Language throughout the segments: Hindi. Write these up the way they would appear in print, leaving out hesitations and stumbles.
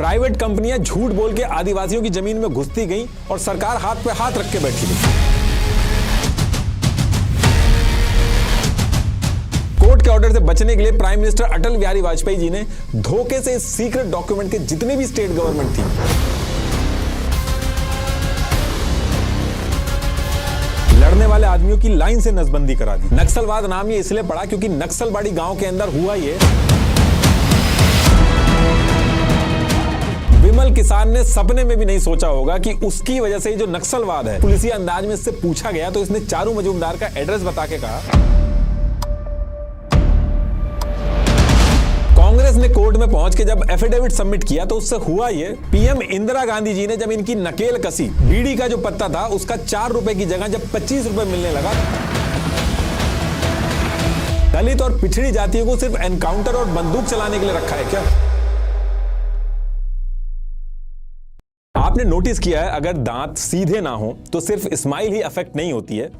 प्राइवेट कंपनियां झूठ बोल के आदिवासियों की जमीन में घुसती गईं और सरकार हाथ पे हाथ रख के बैठी रही। कोर्ट के ऑर्डर से बचने के लिए प्राइम मिनिस्टर अटल बिहारी वाजपेयी जी ने धोखे से इस सीक्रेट डॉक्यूमेंट के जितने भी स्टेट गवर्नमेंट थी, लड़ने वाले आदमियों की लाइन से नसबंदी करा दी। नक्सलवाद नाम ये इसलिए पड़ा क्योंकि नक्सलबाड़ी गांव के अंदर हुआ ये। विमल किसान ने सपने में भी नहीं सोचा होगा कि उसकी वजह से जो नक्सलवाद है, पुलिसिया अंदाज में इससे पूछा गया तो इसने चारू मजूमदार का एड्रेस बता के कहा। कांग्रेस ने कोर्ट में पहुंच के जब एफिडेविट सबमिट किया तो उससे हुआ ये, पीएम इंदिरा गांधी जी ने जब इनकी नकेल कसी, बीड़ी का जो पत्ता था उसका 4 रुपए की जगह जब 25 रुपए मिलने लगा। दलित और पिछड़ी जातियों को सिर्फ एनकाउंटर और बंदूक चलाने के लिए रखा है क्या? आपने नोटिस किया है, अगर दांत सीधे ना हो तो सिर्फ स्माइल ही अफेक्ट नहीं होती है,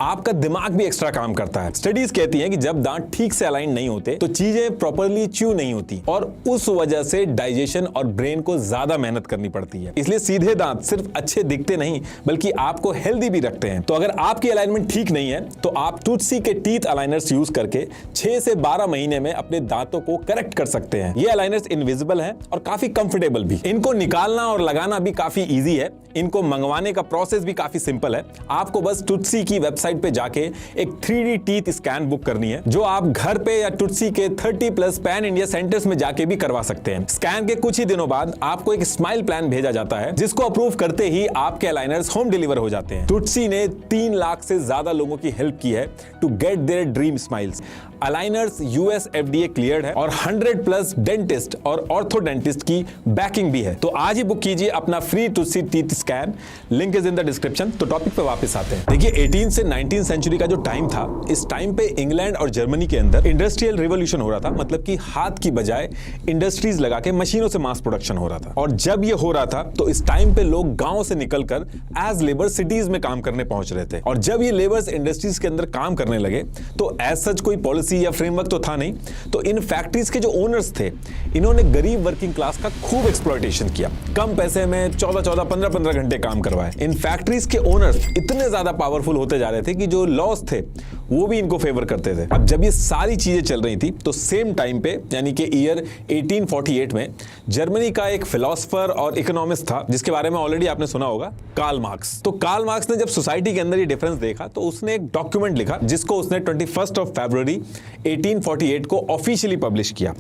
आपका दिमाग भी एक्स्ट्रा काम करता है। स्टडीज कहती हैं कि जब दांत ठीक से अलाइन नहीं होते तो चीजें प्रॉपर्ली च्यू नहीं होती और उस वजह से डाइजेशन और ब्रेन को ज्यादा मेहनत करनी पड़ती है। इसलिए सीधे दांत सिर्फ अच्छे दिखते नहीं बल्कि आपको हेल्दी भी रखते हैं। तो अगर आपकी अलाइनमेंट ठीक नहीं है तो आप टूथसी के टीथ अलाइनर्स यूज करके 6 से 12 महीने में अपने दांतों को करेक्ट कर सकते हैं। ये अलाइनर्स इनविजिबल हैं और काफी कंफर्टेबल भी। इनको निकालना और लगाना भी काफी ईजी है। इनको मंगवाने का प्रोसेस भी काफी सिंपल है। आपको बस टूथसी की वेबसाइट पे जाके एक 3D टीथ स्कैन बुक करनी है, जो आप घर पे या टूथसी के 30+ पैन इंडिया सेंटर्स में जाके भी करवा सकते हैं। स्कैन के कुछ ही दिनों बाद आपको एक स्माइल प्लान भेजा जाता है, जिसको अप्रूव करते ही आपके अलाइनर्स होम डिलीवर हो जाते हैं। टूथसी ने 3 लाख से ज्यादा लोगों की हेल्प की है to get their dream smiles. Aligners US FDA cleared है और 100+ डेंटिस्ट और ऑर्थोडेंटिस्ट की बैकिंग भी है। तो आज ही बुक कीजिए अपना free Toothsi teeth scan, link is in the description. तो टॉपिक पे वापस आते हैं। देखिए 18 से 19 सेंचुरी का जो टाइम था, इस टाइम पे इंग्लैंड और जर्मनी के अंदर इंडस्ट्रियल रिवॉल्यूशन हो रहा था, मतलब कि हाथ की बजाय इंडस्ट्रीज लगा के मशीनों से मास प्रोडक्शन हो रहा था। और जब ये हो रहा था तो इस टाइम पे लोग गांव से निकलकर एज लेबर सिटीज में काम करने पहुंच रहे थे। और जब ये लेबर्स इंडस्ट्रीज के अंदर काम करने लगे तो एज सच कोई पॉलिसी या फ्रेमवर्क तो था नहीं। तो इन फैक्ट्रीज के जो ओनर्स थे, इन्होंने गरीब वर्किंग क्लास का खूब एक्सप्लॉयटेशन किया। कम पैसे में 14-14, 15-15 घंटे काम करवाए। इन फैक्ट्रीज के ओनर्स इतने ज्यादा पावरफुल होते जा रहे थे कि जो लॉस थे वो भी इनको फेवर करते थे। अब जब ये सारी चीजें चल रही थी तो सेम टाइम पे, यानी कि ईयर 1848 में, जर्मनी का एक फिलोसफर और इकोनॉमिस्ट था जिसके बारे में ऑलरेडी आपने सुना होगा, कार्ल मार्क्स। तो कार्ल मार्क्स ने जब सोसाइटी के अंदर ये डिफरेंस देखा तो उसने एक डॉक्यूमेंट लिखा जिसको उसने 21 फरवरी 1848 को ऑफिशियली पब्लिश किया।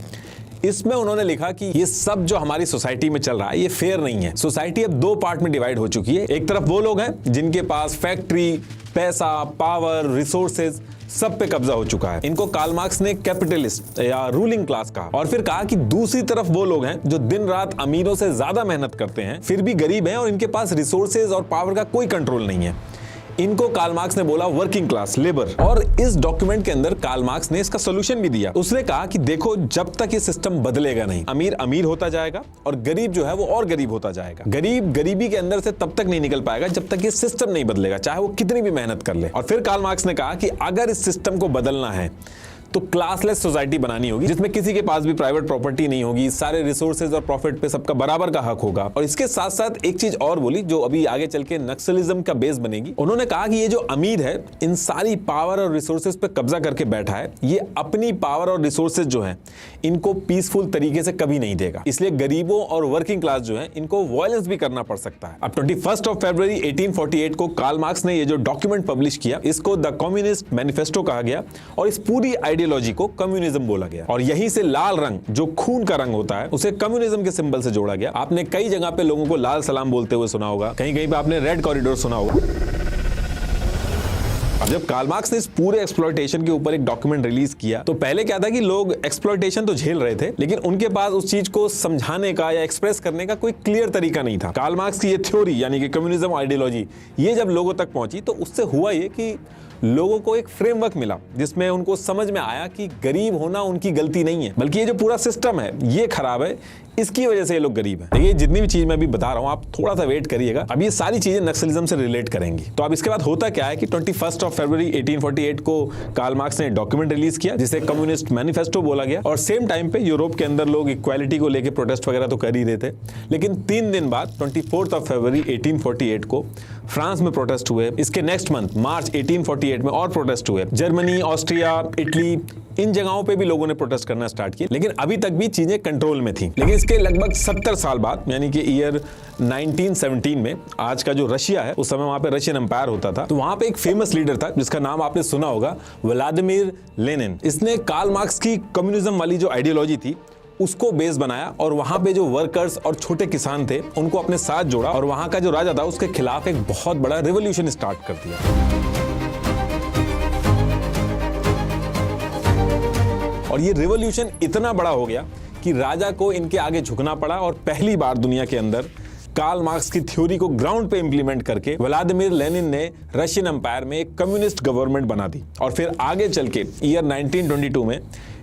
इसमें उन्होंने लिखा कि ये सब जो हमारी सोसाइटी में चल रहा है ये फेयर नहीं है। सोसाइटी अब 2 पार्ट में डिवाइड हो चुकी है। एक तरफ वो लोग हैं जिनके पास फैक्ट्री, पैसा, पावर, रिसोर्सेज सब पे कब्जा हो चुका है। इनको कार्ल मार्क्स ने कैपिटलिस्ट या रूलिंग क्लास कहा। और फिर कहा कि दूसरी तरफ वो लोग हैं जो दिन रात अमीरों से ज्यादा मेहनत करते हैं, फिर भी गरीब हैं और इनके पास रिसोर्सेज और पावर का कोई कंट्रोल नहीं है। इनको कार्ल मार्क्स ने बोला वर्किंग क्लास, लेबर। और इस डॉक्यूमेंट के अंदर कार्ल मार्क्स ने इसका सोल्यूशन भी दिया। उसने कहा कि देखो, जब तक ये सिस्टम बदलेगा नहीं, अमीर अमीर होता जाएगा और गरीब जो है वो और गरीब होता जाएगा। गरीब गरीबी के अंदर से तब तक नहीं निकल पाएगा जब तक ये सिस्टम नहीं बदलेगा, चाहे वो कितनी भी मेहनत कर ले। और फिर कार्ल मार्क्स ने कहा कि अगर इस सिस्टम को बदलना है तो क्लासलेस सोसाइटी बनानी होगी, जिसमें किसी के पास भी प्राइवेट प्रॉपर्टी नहीं होगी, सारे रिसोर्सेज और प्रॉफिट पे सबका बराबर का हक होगा। और इसके साथ साथ एक चीज और बोली जो अभी आगे चल के नक्सलिज्म का बेस बनेगी। उन्होंने कहा कि ये जो अमीर है इन सारी पावर और रिसोर्सेज पे कब्जा करके बैठा है, ये अपनी पावर और रिसोर्सेज जो है इनको पीसफुल तरीके से कभी नहीं देगा। इसलिए गरीबों और वर्किंग क्लास जो है इनको वायलेंस भी करना पड़ सकता है। अब 21 फरवरी 1848 को कार्ल मार्क्स ने ये जो डॉक्यूमेंट पब्लिश किया, इसको द कम्युनिस्ट मैनिफेस्टो कहा गया और इस पूरी आइडियोलॉजी को कम्युनिज्म बोला गया। और यहीं से लाल रंग, जो खून का रंग होता है, उसे कम्युनिज्म के सिंबल से जोड़ा गया। आपने कई जगह पे लोगों को लाल सलाम बोलते हुए सुना होगा, कहीं कहीं पे आपने रेड कॉरिडोर सुना होगा। अब जब कार्ल मार्क्स ने इस पूरे एक्सप्लॉयटेशन के ऊपर एक डॉक्यूमेंट रिलीज किया तो पहले क्या था कि लोग एक्सप्लॉयटेशन तो झेल रहे थे, लेकिन उनके पास उस चीज को समझाने का या एक्सप्रेस करने का कोई क्लियर तरीका नहीं था। कार्ल मार्क्स की ये थ्योरी, यानी कि कम्युनिज्म आइडियोलॉजी, ये जब लोगों तक पहुंची तो उससे हुआ ये कि लोगों को एक फ्रेमवर्क मिला जिसमें उनको समझ में आया कि गरीब होना उनकी गलती नहीं है, बल्कि ये जो पूरा सिस्टम है ये खराब है, इसकी वजह से ये लोग गरीब हैं। देखिए जितनी भी चीज मैं अभी बता रहा हूं, आप थोड़ा सा वेट करिएगा, अब ये सारी चीजें नक्सलिज्म से रिलेट करेंगी। तो अब इसके बाद होता क्या है कि 21 फरवरी 1848 को कार्ल मार्क्स ने डॉक्यूमेंट रिलीज किया जिसे कम्युनिस्ट मैनिफेस्टो बोला गया। और सेम टाइम पे यूरोप के अंदर लोग इक्वालिटी को लेकर प्रोटेस्ट वगैरह तो कर ही रहे थे, लेकिन 3 दिन बाद 24 फरवरी 1848 को फ्रांस में प्रोटेस्ट हुए। इसके नेक्स्ट मंथ मार्च 1848 में और प्रोटेस्ट हुए। जर्मनी, ऑस्ट्रिया, इटली, इन जगहों पे भी लोगों ने प्रोटेस्ट करना स्टार्ट किया, लेकिन अभी तक भी चीजें कंट्रोल में थी। लेकिन इसके लगभग 70 साल बाद, यानी कि ईयर 1917 में, आज का जो रशिया है, उस समय वहां पे रशियन एम्पायर होता था, तो वहां पे एक फेमस लीडर था जिसका नाम आपने सुना होगा, व्लादिमीर लेनिन। इसने कार्ल मार्क्स की कम्युनिज्म वाली जो आइडियोलॉजी थी उसको बेस बनाया और वहां पे जो वर्कर्स और छोटे किसान थे उनको अपने साथ जोड़ा और वहां का जो राजा था उसके खिलाफ एक बहुत बड़ा रिवॉल्यूशन स्टार्ट कर दिया। और ये रिवॉल्यूशन इतना बड़ा हो गया कि राजा को इनके आगे झुकना पड़ा और पहली बार दुनिया के अंदर कार्ल मार्क्स की थ्योरी को ग्राउंड पे इंप्लीमेंट करके व्लादिमीर लेनिन ने रशियन एम्पायर में एक कम्युनिस्ट गवर्नमेंट बना दी। और फिर आगे चल के ईयर 1922 में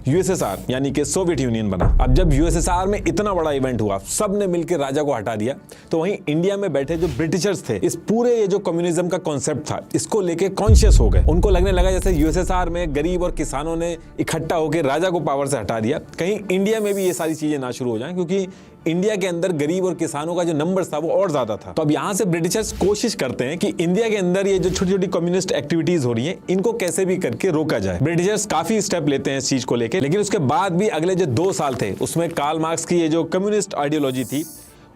यूएसएसआर यानी कि सोवियत यूनियन बना। अब जब यूएसएसआर में इतना बड़ा इवेंट हुआ, सब ने मिलकर राजा को हटा दिया, तो वहीं इंडिया में बैठे जो ब्रिटिशर्स थे, इस पूरे ये जो कम्युनिज्म का कॉन्सेप्ट था इसको लेके कॉन्शियस हो गए। उनको लगने लगा जैसे यूएसएसआर में गरीब और किसानों ने इकट्ठा होकर राजा को पावर से हटा दिया, कहीं इंडिया में भी ये सारी चीजें ना शुरू हो जाएं, क्योंकि इंडिया के अंदर गरीब और किसानों का जो नंबर था वो और ज्यादा था। तो अब यहां से ब्रिटिशर्स कोशिश करते हैं कि इंडिया के अंदर ये जो छोटी छोटी कम्युनिस्ट एक्टिविटीज हो रही हैं इनको कैसे भी करके रोका जाए। ब्रिटिशर्स काफी स्टेप लेते हैं इस चीज को लेकर, लेकिन उसके बाद भी अगले जो 2 साल थे उसमें कार्ल मार्क्स की ये जो कम्युनिस्ट आइडियोलॉजी थी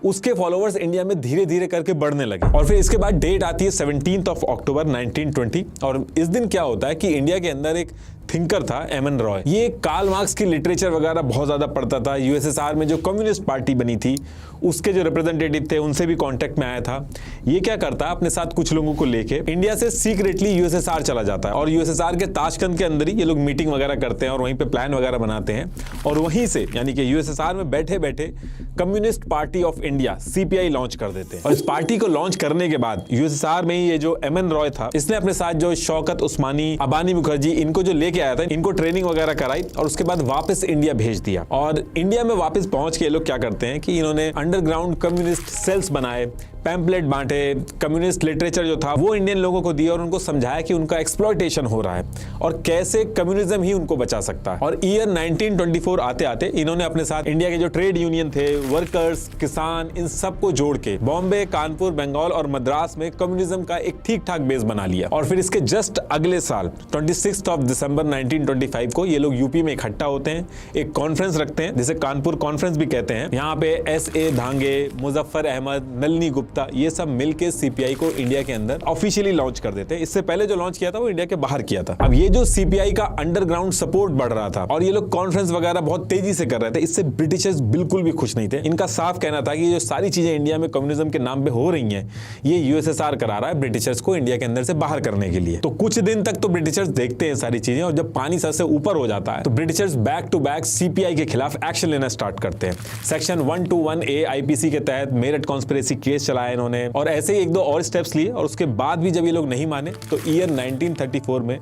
उसके फॉलोअर्स इंडिया में धीरे धीरे करके बढ़ने लगे। और फिर इसके बाद डेट आती है 17 अक्टूबर 1920 और इस दिन क्या होता है कि इंडिया के अंदर एक थिंकर था एमएन रॉय। ये कार्ल मार्क्स की लिटरेचर वगैरह बहुत ज्यादा पढ़ता था। यूएसएसआर में जो कम्युनिस्ट पार्टी बनी थी उसके जो रिप्रेजेंटेटिव थे उनसे भी कांटेक्ट में आया था। ये क्या करता है, अपने साथ कुछ लोगों को लेके इंडिया से सीक्रेटली यूएसएसआर चला जाता है और यूएसएसआर के ताशकंद के अंदर ही ये लोग मीटिंग वगैरह करते हैं और वहीं पे प्लान वगैरह बनाते हैं और वहीं से यानी कि यूएसएसआर में बैठे बैठे communist party of India CPI launch कर देते हैं। और इस पार्टी को लॉन्च करने के बाद यूएसएसआर में ही ये जो एमएन रॉय था इसने अपने साथ जो शौकत उस्मानी, अबानी मुखर्जी, इनको जो लेके आया था, इनको ट्रेनिंग वगैरह कराई और उसके बाद वापस इंडिया भेज दिया। और इंडिया में वापस पहुंच के ये लोग क्या करते हैं कि इन्होंने अंडरग्राउंड कम्युनिस्ट सेल्स बनाए, पैम्पलेट बांटे, कम्युनिस्ट लिटरेचर जो था वो इंडियन लोगों को दिया और उनको समझाया कि उनका एक्सप्लॉयटेशन हो रहा है और कैसे कम्युनिज्म ही उनको बचा सकता है। और ईयर 1924 आते आते इन्होंने अपने साथ इंडिया के जो ट्रेड यूनियन थे, वर्कर्स, किसान, इन सबको जोड़ के बॉम्बे, कानपुर, बंगाल और मद्रास में कम्युनिज्म का एक ठीक ठाक बेस बना लिया। और फिर इसके जस्ट अगले साल 26 दिसंबर 1925 को ये लोग यूपी में इकट्ठा होते हैं, एक कॉन्फ्रेंस रखते हैं जिसे कानपुर कॉन्फ्रेंस भी कहते हैं। यहाँ पे एस.ए. धांगे, मुजफ्फर अहमद, नलिनी गुप्ता, ये सब मिलके सीपीआई को इंडिया के अंदर ऑफिशियली लॉन्च कर देते हैं। इससे पहले जो लॉन्च किया था वो इंडिया के बाहर किया था। अब ये जो सीपीआई का अंडरग्राउंड सपोर्ट बढ़ रहा था और ये लोग कॉन्फ्रेंस वगैरह बहुत तेजी से कर रहे थे, इससे ब्रिटिशर्स बिल्कुल भी खुश नहीं थे। इनका साफ कहना था कि जो सारी चीजें इंडिया में कम्युनिज्म के नाम पे हो रही हैं ये यूएसएसआर करा रहा है ब्रिटिशर्स को इंडिया के अंदर से बाहर करने के लिए। तो कुछ दिन तक तो ब्रिटिशर्स देखते हैं सारी चीजें और जब पानी सर से ऊपर हो जाता है तो Britishers back to back CPI के खिलाफ एक्शन लेना स्टार्ट करते हैं। सेक्शन 121A आईपीसी के तहत मेरठ कॉन्स्पिरेसी केस चलाया इन्होंने और ऐसे ही 1-2 और स्टेप्स लिए और उसके बाद भी जब ये लोग नहीं माने तो ईयर 1934 में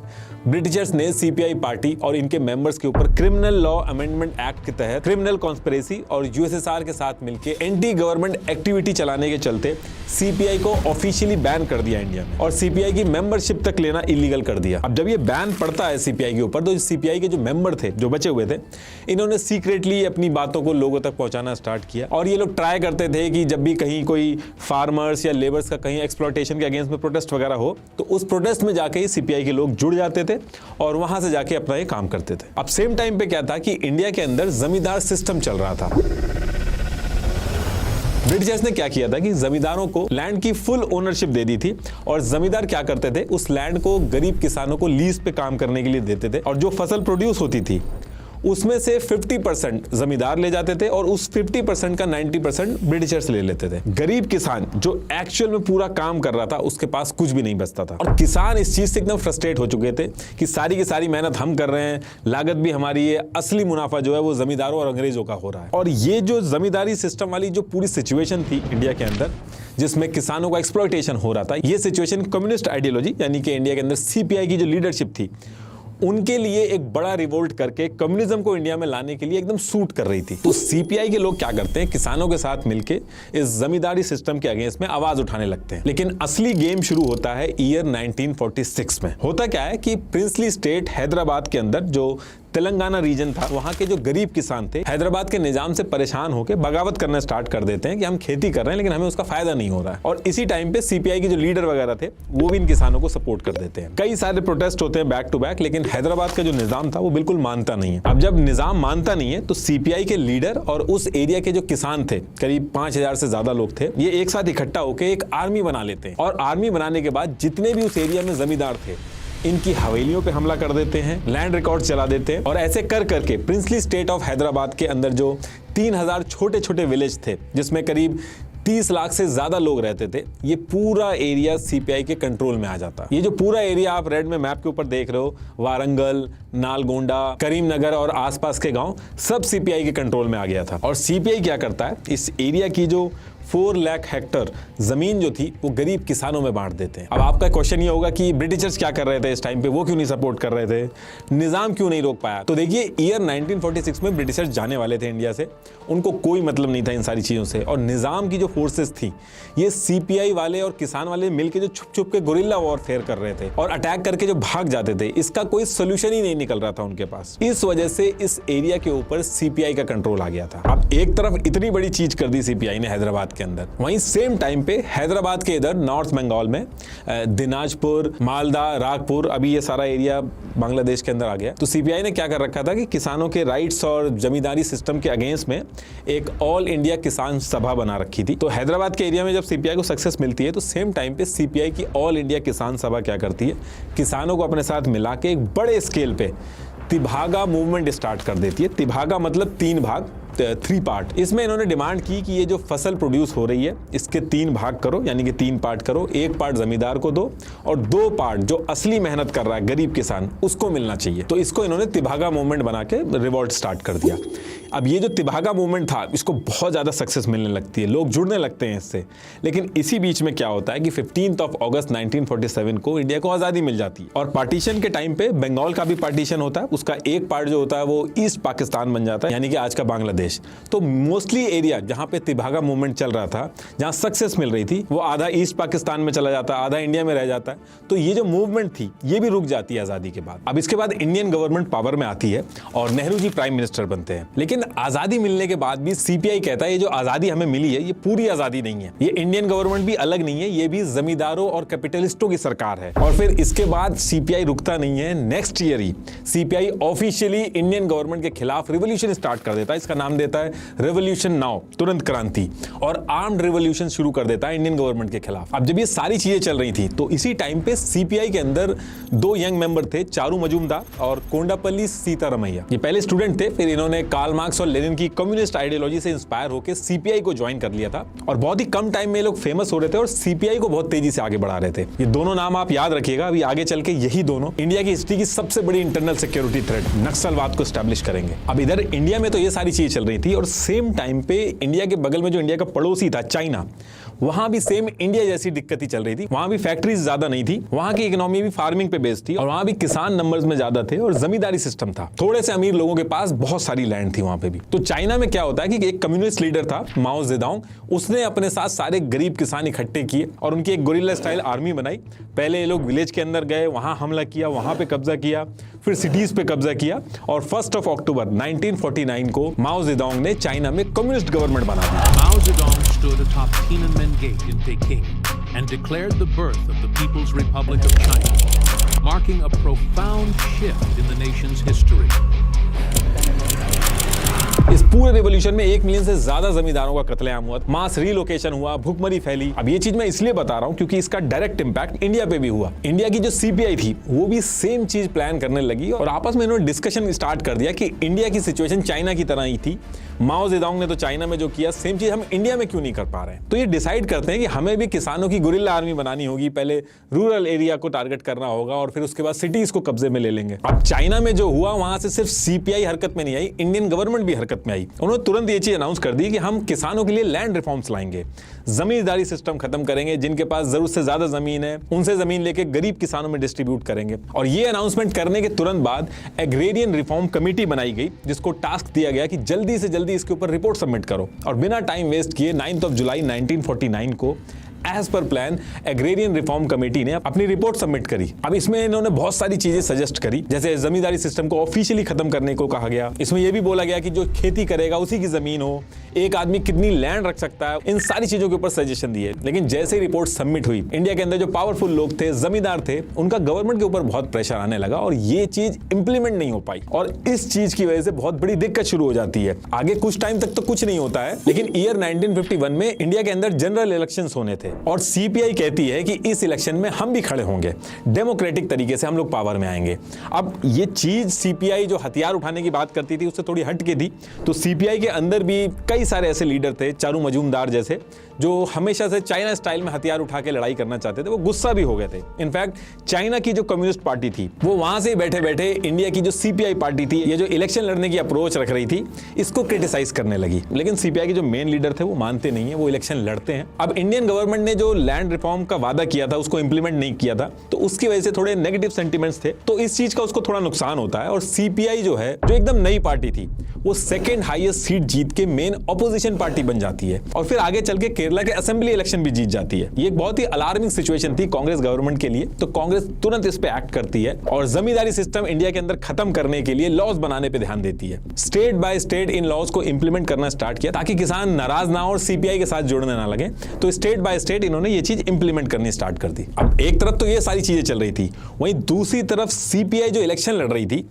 ब्रिटिशर्स ने सीपीआई पार्टी और इनके मेंबर्स के ऊपर क्रिमिनल लॉ अमेंडमेंट एक्ट के तहत क्रिमिनल कॉन्स्पिरेसी और यूएसएसआर के साथ मिलकर एंटी गवर्नमेंट एक्टिविटी चलाने के चलते सीपीआई को ऑफिशियली बैन कर दिया इंडिया में और सीपीआई की मेंबरशिप तक लेना इलीगल कर दिया। अब जब ये बैन पड़ता है सीपीआई के ऊपर तो सीपीआई के जो मेंबर थे, जो बचे हुए थे, इन्होंने सीक्रेटली अपनी बातों को लोगों तक पहुंचाना स्टार्ट किया और ये लोग ट्राई करते थे कि जब भी कहीं कोई फार्मर्स या लेबर्स का कहीं एक्सप्लॉयटेशन के अगेंस्ट में प्रोटेस्ट वगैरह हो तो उस प्रोटेस्ट में जाके ही सीपीआई के लोग जुड़ जाते थे और वहां से जाके अपना ये काम करते थे। अब सेम टाइम पे क्या था कि इंडिया के अंदर जमींदार सिस्टम चल रहा था। ब्रिटिशर्स ने क्या किया था कि जमींदारों को लैंड की फुल ओनरशिप दे दी थी और जमींदार क्या करते थे, उस लैंड को गरीब किसानों को लीज पे काम करने के लिए देते थे और जो फसल प्रोड्यूस होती थी उसमें से 50% जमींदार ले जाते थे और उस 50% का 90% ब्रिटिशर्स ले लेते थे। गरीब किसान जो एक्चुअल में पूरा काम कर रहा था उसके पास कुछ भी नहीं बचता था और किसान इस चीज से एकदम फ्रस्ट्रेट हो चुके थे कि सारी की सारी मेहनत हम कर रहे हैं, लागत भी हमारी है, असली मुनाफा जो है वो जमींदारों और अंग्रेजों का हो रहा है। और ये जो जमींदारी सिस्टम वाली जो पूरी सिचुएशन थी इंडिया के अंदर जिसमें किसानों का एक्सप्लॉयटेशन हो रहा था, ये सिचुएशन कम्युनिस्ट आइडियोलॉजी यानी कि इंडिया के अंदर सीपीआई की जो लीडरशिप थी उनके लिए एक बड़ा रिवोल्ट करके कम्युनिज्म को इंडिया में लाने के लिए एकदम सूट कर रही थी। तो सीपीआई के लोग क्या करते हैं, किसानों के साथ मिलके इस जमींदारी सिस्टम के अगेंस्ट में आवाज उठाने लगते हैं। लेकिन असली गेम शुरू होता है ईयर 1946 में। होता क्या है कि प्रिंसली स्टेट हैदराबाद के अंदर जो तेलंगाना रीजन था, वहां के जो गरीब किसान थे हैदराबाद के निजाम से परेशान होकर बगावत करना स्टार्ट कर देते हैं कि हम खेती कर रहे हैं लेकिन हमें उसका फायदा नहीं हो रहा है। और इसी टाइम पे सीपीआई के जो लीडर वगैरह थे वो भी इन किसानों को सपोर्ट कर देते हैं। कई सारे प्रोटेस्ट होते हैं बैक टू बैक, लेकिन हैदराबाद का जो निजाम था वो बिल्कुल मानता नहीं है। अब जब निजाम मानता नहीं है तो सीपीआई के लीडर और उस एरिया के जो किसान थे, करीब 5000 से ज्यादा लोग थे, ये एक साथ इकट्ठा होकर एक आर्मी बना लेते हैं। और आर्मी बनाने के बाद जितने भी उस एरिया में जमींदार थे इनकी हवेलियों पे हमला कर देते हैं, लैंड रिकॉर्ड चला देते हैं। और ऐसे कर करके प्रिंसली स्टेट ऑफ हैदराबाद के अंदर जो 3000 छोटे छोटे विलेज थे जिसमें करीब 30 लाख से ज्यादा लोग रहते थे, ये पूरा एरिया सीपीआई के कंट्रोल में आ जाता। ये जो पूरा एरिया आप रेड में मैप के ऊपर देख रहे हो, वारंगल, नालगोंडा, करीमनगर और आसपास के गांव, सब सीपीआई के कंट्रोल में आ गया था। और सीपीआई क्या करता है, इस एरिया की जो 4 लाख हेक्टर जमीन जो थी वो गरीब किसानों में बांट देते हैं। अब आपका क्वेश्चन ये होगा कि ब्रिटिशर्स क्या कर रहे थे इस टाइम पे, वो क्यों नहीं सपोर्ट कर रहे थे, निजाम क्यों नहीं रोक पाया। तो देखिए ईयर 1946 में ब्रिटिशर्स जाने वाले थे इंडिया से, उनको कोई मतलब नहीं था इन सारी चीजों से। और निजाम की जो फोर्सेस थी ये सीपीआई वाले और किसान वाले मिलकर जो छुप छुप के गुरिल्ला वॉरफेयर कर रहे थे और अटैक करके जो भाग जाते थे, इसका कोई सोल्यूशन ही नहीं निकल रहा था उनके पास। इस वजह से इस एरिया के ऊपर सीपीआई का कंट्रोल आ गया था। अब एक तरफ इतनी बड़ी चीज कर दी सीपीआई ने हैदराबाद के अंदर, वहीं सेम टाइम पे हैदराबाद के इधर नॉर्थ बंगाल में दिनाजपुर, मालदा, रागपुर, अभी ये सारा एरिया बांग्लादेश के अंदर आ गया। तो सीपीआई ने क्या कर रखा था कि किसानों के राइट्स और जमींदारी सिस्टम के अगेंस्ट में एक ऑल इंडिया किसान सभा बना रखी थी। तो हैदराबाद के एरिया में जब सीपीआई को सक्सेस मिलती है तो सेम टाइम पे सीपीआई की ऑल इंडिया किसान सभा क्या करती है, किसानों को अपने साथ मिला के एक बड़े स्केल पे तिभागा मूवमेंट स्टार्ट कर देती है। तिभागा मतलब 3 भाग, 3 पार्ट। इसमें इन्होंने डिमांड की कि ये जो फसल प्रोड्यूस हो रही है इसके 3 भाग करो, यानी कि 3 पार्ट करो। 1 पार्ट जमींदार को दो और 2 पार्ट जो असली मेहनत कर रहा है गरीब किसान उसको मिलना चाहिए। तो इसको इन्होंने तिभागा मूवमेंट बना के रिवॉल्ट स्टार्ट कर दिया। अब ये जो तिभागा मूवमेंट था इसको बहुत ज्यादा सक्सेस मिलने लगती है, लोग जुड़ने लगते हैं इससे। लेकिन इसी बीच में क्या होता है कि 15 अगस्त 1947 को इंडिया को आजादी मिल जाती है। और पार्टीशन के टाइम पे बंगाल का भी पार्टीशन होता है, उसका एक पार्ट जो होता है वो ईस्ट पाकिस्तान बन जाता है, यानी कि आज का बांग्लादेश। तो मोस्टली एरिया जहां पे तिभागा मूवमेंट चल रहा था, जहां सक्सेस मिल रही थी, वो आधा ईस्ट पाकिस्तान में चला जाता है, आधा इंडिया में रह जाता है। तो ये जो मूवमेंट थी ये भी रुक जाती है आजादी के बाद। अब इसके बाद इंडियन गवर्नमेंट पावर में आती है और नेहरू जी प्राइम मिनिस्टर बनते हैं। लेकिन आजादी मिलने के बाद भी सीपीआई कहता है ये जो आजादी हमें मिली है ये पूरी आजादी नहीं है, ये इंडियन गवर्नमेंट भी अलग नहीं है, ये भी जमींदारों और कैपिटलिस्टों की सरकार है। और फिर इसके बाद सीपीआई रुकता नहीं है, नेक्स्ट ईयर ही सीपीआई ऑफिशियली इंडियन गवर्नमेंट के खिलाफ रिवॉल्यूशन स्टार्ट कर देता है। इसका नाम देता है रिवॉल्यूशन नाउ, तुरंत क्रांति, और आर्म्ड रिवॉल्यूशन शुरू कर देता है इंडियन गवर्नमेंट के खिलाफ। अब जब ये सारी चीजें चल रही थी तो इसी टाइम पे सीपीआई के अंदर 2 यंग मेंबर थे, चारू मजूमदार और कोंडापल्ली सीतारमैया। ये पहले स्टूडेंट थे, फिर इन्होंने कार्ल मार्क्स और लेनिन की कम्युनिस्ट आइडियोलॉजी से इंस्पायर होकर सीपीआई को ज्वाइन कर लिया था और बहुत ही कम टाइम में लोग फेमस हो रहे थे और सीपीआई को बहुत तेजी से आगे बढ़ा रहे थे। ये दोनों नाम आप याद रखिएगा, अभी आगे चल के यही दोनों इंडिया की हिस्ट्री की सबसे बड़ी इंटरनल सिक्योरिटी थ्रेट, नक्सलवाद को एस्टैब्लिश करेंगे। अब इधर इंडिया में तो ये सारी चीजें चल रही थी और सेम टाइम पे इंडिया के बगल में जो इंडिया का पड़ोसी था चाइना, वहां भी सेम इंडिया जैसी दिक्कत ही चल रही थी। वहां भी फैक्ट्रीज ज्यादा नहीं थी, वहां की इकोनॉमी भी फार्मिंग पे बेस्ड थी और वहां भी किसान नंबर्स में ज्यादा थे और जमींदारी सिस्टम था। थोड़े से अमीर लोगों के पास बहुत सारी लैंड थी वहां पे भी। तो चाइना में क्या होता है कि एक कम्युनिस्ट लीडर था माओ जेडोंग, उसने अपने साथ सारे गरीब किसान इकट्ठे किए और उनकी एक गुरिल्ला स्टाइल आर्मी बनाई। पहले ये लोग विलेज के अंदर गए, वहां हमला किया, वहां पे कब्जा किया, फिर सिटीज पे कब्जा किया और 1 अक्टूबर 1949 को माओ जेडोंग ने चाइना में कम्युनिस्ट गवर्नमेंट बना दी। Mao Zedong stood atop Tiananmen Gate in Peking and declared the birth of the People's Republic of China, marking a profound shift in the nation's history. इस पूरे रिवॉल्यूशन में 1 मिलियन से ज्यादा जमींदारों का कत्लेआम हुआ, मास रीलोकेशन हुआ, भूखमरी फैली। अब ये चीज मैं इसलिए बता रहा हूं क्योंकि इसका डायरेक्ट इंपैक्ट इंडिया पे भी हुआ। इंडिया की जो सीपीआई थी वो भी सेम चीज प्लान करने लगी और आपस में इन्होंने डिस्कशन स्टार्ट कर दिया कि इंडिया की सिचुएशन चाइना की तरह ही थी, माओ जेडोंग ने तो चाइना में जो किया सेम चीज हम इंडिया में क्यों नहीं कर पा रहे हैं। तो ये डिसाइड करते हैं कि हमें भी किसानों की गुरिल्ला आर्मी बनानी होगी, पहले रूरल एरिया को टारगेट करना होगा और फिर उसके बाद सिटीज को कब्जे में ले लेंगे। अब चाइना में जो हुआ वहां से सिर्फ सीपीआई हरकत में नहीं आई, इंडियन गवर्नमेंट भी हरकत में आई। उन्होंने तुरंत ये चीज अनाउंस कर दी कि हम किसानों के लिए लैंड रिफॉर्म्स लाएंगे, जमींदारी सिस्टम खत्म करेंगे, जिनके पास जरूरत से ज्यादा जमीन है उनसे जमीन लेके गरीब किसानों में डिस्ट्रीब्यूट करेंगे। और ये अनाउंसमेंट करने के तुरंत बाद एग्रेरियन रिफॉर्म कमेटी बनाई गई, जिसको टास्क दिया गया कि जल्दी से जल्दी इसके ऊपर रिपोर्ट सबमिट करो। और बिना टाइम वेस्ट किए 9 जुलाई 1949 को as per plan agrarian reform committee ने अपनी रिपोर्ट सबमिट करी। अब इसमें इन्होंने बहुत सारी चीजें सजेस्ट करी, जैसे जमींदारी सिस्टम को ऑफिशियली खत्म करने को कहा गया। इसमें यह भी बोला गया कि जो खेती करेगा उसी की जमीन हो, एक आदमी कितनी लैंड रख सकता है, इन सारी चीजों के ऊपर सजेशन दिए। लेकिन जैसे ही रिपोर्ट सबमिट हुई, इंडिया के अंदर जो पावरफुल लोग थे, जमींदार थे, उनका गवर्नमेंट के ऊपर बहुत प्रेशर आने लगा और ये चीज इंप्लीमेंट नहीं हो पाई। और इस चीज की वजह से बहुत बड़ी दिक्कत शुरू हो जाती है। आगे कुछ टाइम तक तो कुछ नहीं होता है, लेकिन ईयर 1951 में इंडिया के अंदर जनरल इलेक्शंस होने थे और सीपीआई कहती है कि इस इलेक्शन में हम भी खड़े होंगे, डेमोक्रेटिक तरीके से हम लोग पावर में आएंगे। अब ये चीज सीपीआई जो हथियार उठाने की बात करती थी उससे थोड़ी हट के थी। तो सीपीआई के अंदर भी कई सारे ऐसे लीडर थे, चारू मजूमदार जैसे, जो हमेशा से चाइना स्टाइल में हथियार उठा के लड़ाई करना चाहते थे। वो गुस्सा भी हो गए थे। इनफैक्ट चाइना की जो कम्युनिस्ट पार्टी थी वो वहां से बैठे बैठे इंडिया की जो सीपीआई पार्टी थी, ये जो इलेक्शन लड़ने की अप्रोच रख रही थी, इसको क्रिटिसाइज करने लगी। लेकिन सीपीआई के जो मेन लीडर थे वो मानते नहीं है, वो इलेक्शन लड़ते हैं। अब इंडियन गवर्नमेंट ने जो लैंड रिफॉर्म का वादा किया था उसको इंप्लीमेंट नहीं किया था, तो उसकी वजह से थोड़े नेगेटिव सेंटिमेंट्स थे, तो इस चीज का उसको थोड़ा नुकसान होता है। और सीपीआई जो है, जो एकदम नई पार्टी थी, वो सेकंड हाईएस्ट सीट जीत के मेन ऑपोजिशन पार्टी बन जाती है और फिर आगे चल के केरला के असेंबली इलेक्शन भी जीत जाती है। ये एक बहुत ही अलार्मिंग सिचुएशन थी कांग्रेस गवर्नमेंट के लिए। तो कांग्रेस तुरंत इस पे एक्ट करती है और जमींदारी सिस्टम इंडिया के अंदर खत्म करने के लिए लॉज बनाने पे ध्यान देती है। State by state in laws को इंप्लीमेंट करना स्टार्ट किया ताकि किसान नाराज ना हो और सीपीआई के साथ जुड़ने ना लगे। तो स्टेट बाय स्टेट इन्होंने ये चीज इंप्लीमेंट करनी स्टार्ट कर दी। अब एक तरफ तो ये सारी चीजें चल रही थी, वहीं दूसरी तरफ सीपीआई जो इलेक्शन लड़ रही थी,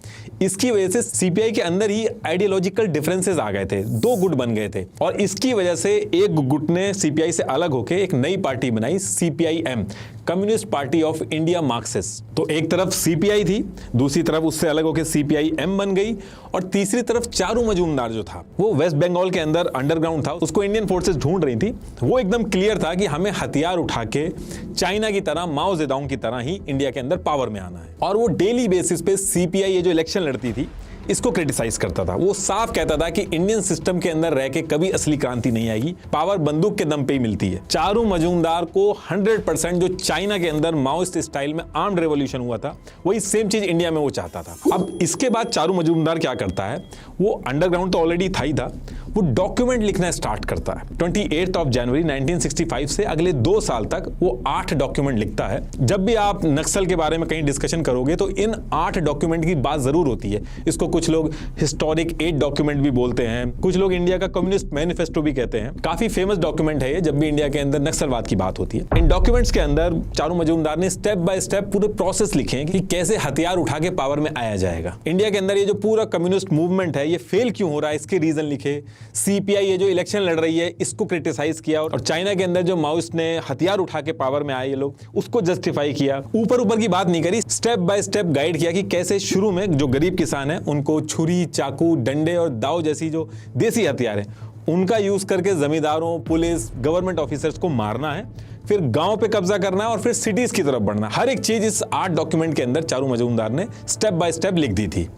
इसकी वजह से सीपीआई के अंदर ही आइडियोलॉजिकल डिफरेंसेस आ गए थे, दो गुट बन गए थे और इसकी वजह से एक गुट ने सीपीआई से अलग होकर एक नई पार्टी बनाई, CPIM, communist party of India Marxist. तो एक तरफ सीपीआई थी, दूसरी तरफ उससे अलग होकर सीपीआईएम बन गई और तीसरी तरफ चारू मजूमदार जो था वो वेस्ट बंगाल के अंदर अंडरग्राउंड था, उसको इंडियन फोर्सेस ढूंढ रही थी। वो एकदम क्लियर था कि हमें हथियार उठा के चाइना की तरह, माओ जेडोंग की तरह ही इंडिया के अंदर पावर में आना है। और वो डेली बेसिस पे सीपीआई ये जो इलेक्शन लड़ती थी इसको क्रिटिसाइज करता था। वो साफ कहता था कि इंडियन सिस्टम के अंदर रह के कभी असली क्रांति नहीं आएगी, पावर बंदूक के दम पे ही मिलती है। चारू मजूमदार को 100% जो चाइना के अंदर माओइस्ट स्टाइल में आर्म्ड रेवोल्यूशन हुआ था, वही सेम चीज इंडिया में वो चाहता था। अब इसके बाद चारू मजूमदार क्या करता है, वो अंडरग्राउंड तो ऑलरेडी था ही था, वो डॉक्यूमेंट लिखना स्टार्ट करता है। 28 जनवरी 1965 से अगले 2 साल तक वो 8 डॉक्यूमेंट लिखता है। जब भी आप नक्सल के बारे में कहीं डिस्कशन करोगे तो इन 8 डॉक्यूमेंट की बात जरूर होती है। इसको कुछ लोग हिस्टोरिक 8 डॉक्यूमेंट भी बोलते हैं, कुछ लोग इंडिया का कम्युनिस्ट मैनिफेस्टो भी कहते हैं। काफी फेमस डॉक्यूमेंट है ये जब भी इंडिया के अंदर नक्सलवाद की बात होती है। इन डॉक्यूमेंट्स के अंदर चारू मजूमदार ने स्टेप बाय स्टेप पूरे प्रोसेस लिखे हैं कि कैसे हथियार उठा के पावर में आया जाएगा। इंडिया के अंदर ये जो पूरा कम्युनिस्ट मूवमेंट है ये फेल क्यों हो रहा है, इसके रीजन लिखे। सीपीआई ये जो इलेक्शन लड़ रही है इसको क्रिटिसाइज किया और चाइना के अंदर जो माओइस्ट ने हथियार उठा के पावर में आए ये लोग, उसको जस्टिफाई किया। ऊपर ऊपर की बात नहीं करी, स्टेप बाय स्टेप गाइड किया कि कैसे शुरू में जो गरीब किसान है उनको छुरी, चाकू, डंडे और दाव जैसी जो देसी हथियार है उनका यूज करके जमींदारों, पुलिस, गवर्नमेंट ऑफिसर्स को मारना है, फिर गांव पे कब्जा करना है और फिर सिटीज की तरफ बढ़ना। हर एक चीज इस 8 डॉक्यूमेंट के अंदर चारू मजूमदार ने स्टेप बाय स्टेप लिख दी थी।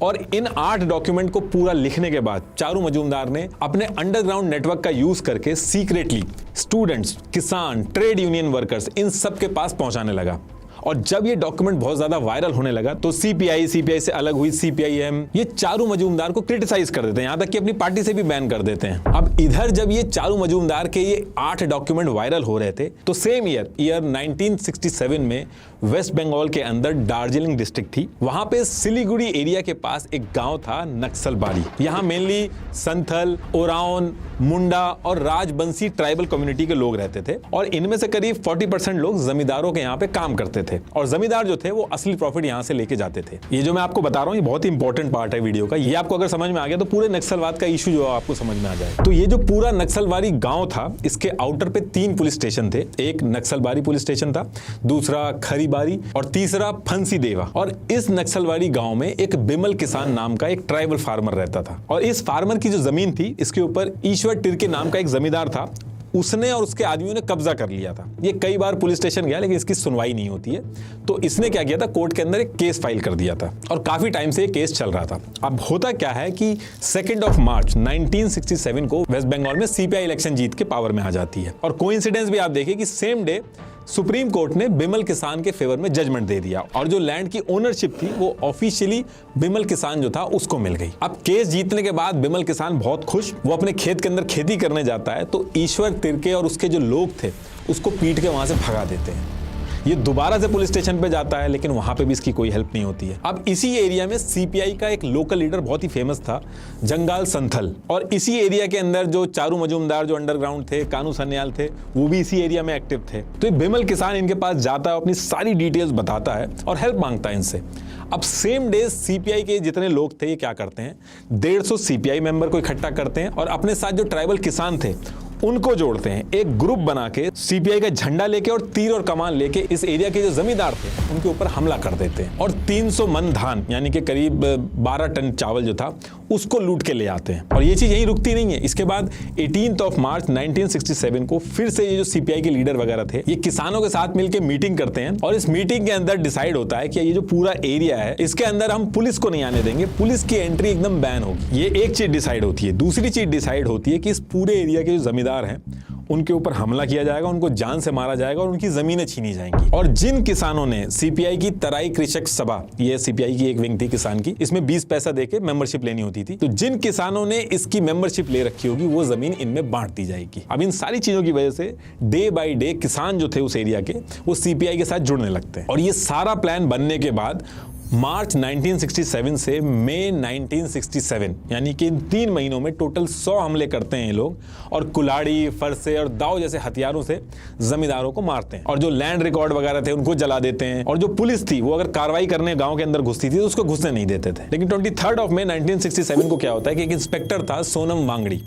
और इन 8 डॉक्यूमेंट को पूरा लिखने के बाद चारू मजूमदार ने अपने अंडरग्राउंड नेटवर्क का यूज करके सीक्रेटली स्टूडेंट्स, किसान, ट्रेड यूनियन वर्कर्स, इन सब के पास पहुंचाने लगा। और जब ये डॉक्यूमेंट बहुत ज्यादा वायरल होने लगा तो सीपीआई से अलग हुई सीपीआईएम, ये चारू मजूमदार को क्रिटिसाइज कर देते हैं, यहां तक कि अपनी पार्टी से भी बैन कर देते हैं। अब इधर जब ये चारू मजूमदार के ये 8 डॉक्यूमेंट वायरल हो रहे थे तो सेम ईयर 1967 में वेस्ट बंगाल के अंदर दार्जिलिंग डिस्ट्रिक्ट थी, वहां पे सिलीगुड़ी एरिया के पास एक गांव था नक्सलबाड़ी। यहां मेनली संथल, ओराओन, मुंडा और राजबंसी ट्राइबल कम्युनिटी के लोग रहते थे और इनमें से करीब 40% लोग जमींदारों के यहां पे काम करते थे। थे और जमींदार जो थे वो असली प्रॉफिट यहाँ से लेके जाते थे। ये जो मैं आपको बता रहा हूँ ये बहुत ही इंपॉर्टेंट पार्ट है वीडियो का। ये आपको अगर समझ में आ गया तो पूरे नक्सलवाद का इशू जो आपको समझ में आ जाए। तो ये जो पूरा नक्सलवादी गांव था, इसके आउटर पे 3 पुलिस स्टेशन थे। एक नक्सलबारी पुलिस स्टेशन था, दूसरा खरीबारी और तीसरा फंसी देवा। और इस नक्सलवादी गांव में एक बिमल किसान नाम का एक ट्राइबल फार्मर रहता था और इस फार्मर की जो जमीन थी इसके ऊपर ईश्वर टिर्के नाम का एक जमींदार था, उसने और उसके आदमियों ने कब्जा कर लिया था। ये कई बार पुलिस स्टेशन गया लेकिन इसकी सुनवाई नहीं होती है। तो इसने क्या किया था, कोर्ट के अंदर एक केस फाइल कर दिया था और काफी टाइम से ये केस चल रहा था। अब होता क्या है कि 2 मार्च 1967 को वेस्ट बंगाल में सीपीआई इलेक्शन जीत के पावर में आ जाती है और कोइंसिडेंस भी आप देखिए कि सेम डे सुप्रीम कोर्ट ने बिमल किसान के फेवर में जजमेंट दे दिया और जो लैंड की ओनरशिप थी वो ऑफिशियली बिमल किसान जो था उसको मिल गई। अब केस जीतने के बाद बिमल किसान बहुत खुश, वो अपने खेत के अंदर खेती करने जाता है तो ईश्वर तिर्के और उसके जो लोग थे उसको पीट के वहां से भगा देते हैं। ये दोबारा से पुलिस स्टेशन पे जाता है लेकिन वहां पे भी इसकी कोई हेल्प नहीं होती है। अब इसी एरिया में सीपीआई का एक लोकल लीडर बहुत ही फेमस था, जंगाल संथल, और इसी एरिया के अंदर जो चारू मजूमदार जो अंडरग्राउंड थे, कानू सन्याल थे, वो भी इसी एरिया में एक्टिव थे। तो ये बिमल किसान इनके पास जाता है, अपनी सारी डिटेल्स बताता है और हेल्प मांगता है इनसे। अब सेम डे सीपीआई के जितने लोग थे ये क्या करते हैं, 150 सीपीआई मेंबर को इकट्ठा करते हैं और अपने साथ जो ट्राइबल किसान थे उनको जोड़ते हैं। एक ग्रुप बना के सीपीआई का झंडा लेके और तीर और कमान लेके इस एरिया के जो जमींदार थे उनके ऊपर हमला कर देते हैं और 300 मन धान यानी कि करीब 12 टन चावल जो था उसको लूट के ले आते हैं। और ये चीज यहीं रुकती नहीं है। इसके बाद 18 मार्च 1967 को फिर से ये जो सीपीआई के लीडर वगैरह थे ये किसानों के साथ मिलकर मीटिंग करते हैं और इस मीटिंग के अंदर डिसाइड होता है कि ये जो पूरा एरिया है इसके अंदर हम पुलिस को नहीं आने देंगे, पुलिस की एंट्री एकदम बैन होगी। ये एक चीज डिसाइड होती है। दूसरी चीज डिसाइड होती है कि इस पूरे एरिया के जो जमींदार हैं उनके ऊपर हमला किया जाएगा, उनको जान से मारा जाएगा और उनकी जमीनें छीनी जाएंगी। और जिन किसानों ने सीपीआई की तराई कृषक सभा, ये सीपीआई की एक विंग थी किसान की, इसमें 20 पैसा देके मेंबरशिप लेनी होती थी, तो जिन किसानों ने इसकी मेंबरशिप ले रखी होगी वो जमीन इनमें बांट दी जाएगी। अब इन सारी चीजों की वजह से डे बाय डे किसान जो थे उस एरिया के वो सीपीआई के साथ जुड़ने लगते हैं। और ये सारा प्लान बनने के बाद मार्च 1967 से मई 1967 यानी कि इन 3 महीनों में टोटल 100 हमले करते हैं ये लोग और कुल्हाड़ी, फरसे और दाव जैसे हथियारों से जमींदारों को मारते हैं और जो लैंड रिकॉर्ड वगैरह थे उनको जला देते हैं। और जो पुलिस थी वो अगर कार्रवाई करने गांव के अंदर घुसती थी तो उसको घुसने नहीं देते थे। लेकिन 23 मई 1967 को क्या होता है कि एक इंस्पेक्टर था सोनम वांगड़ी,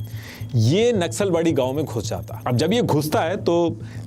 ये नक्सलबाड़ी गांव में घुस जाता है। अब जब ये घुसता है तो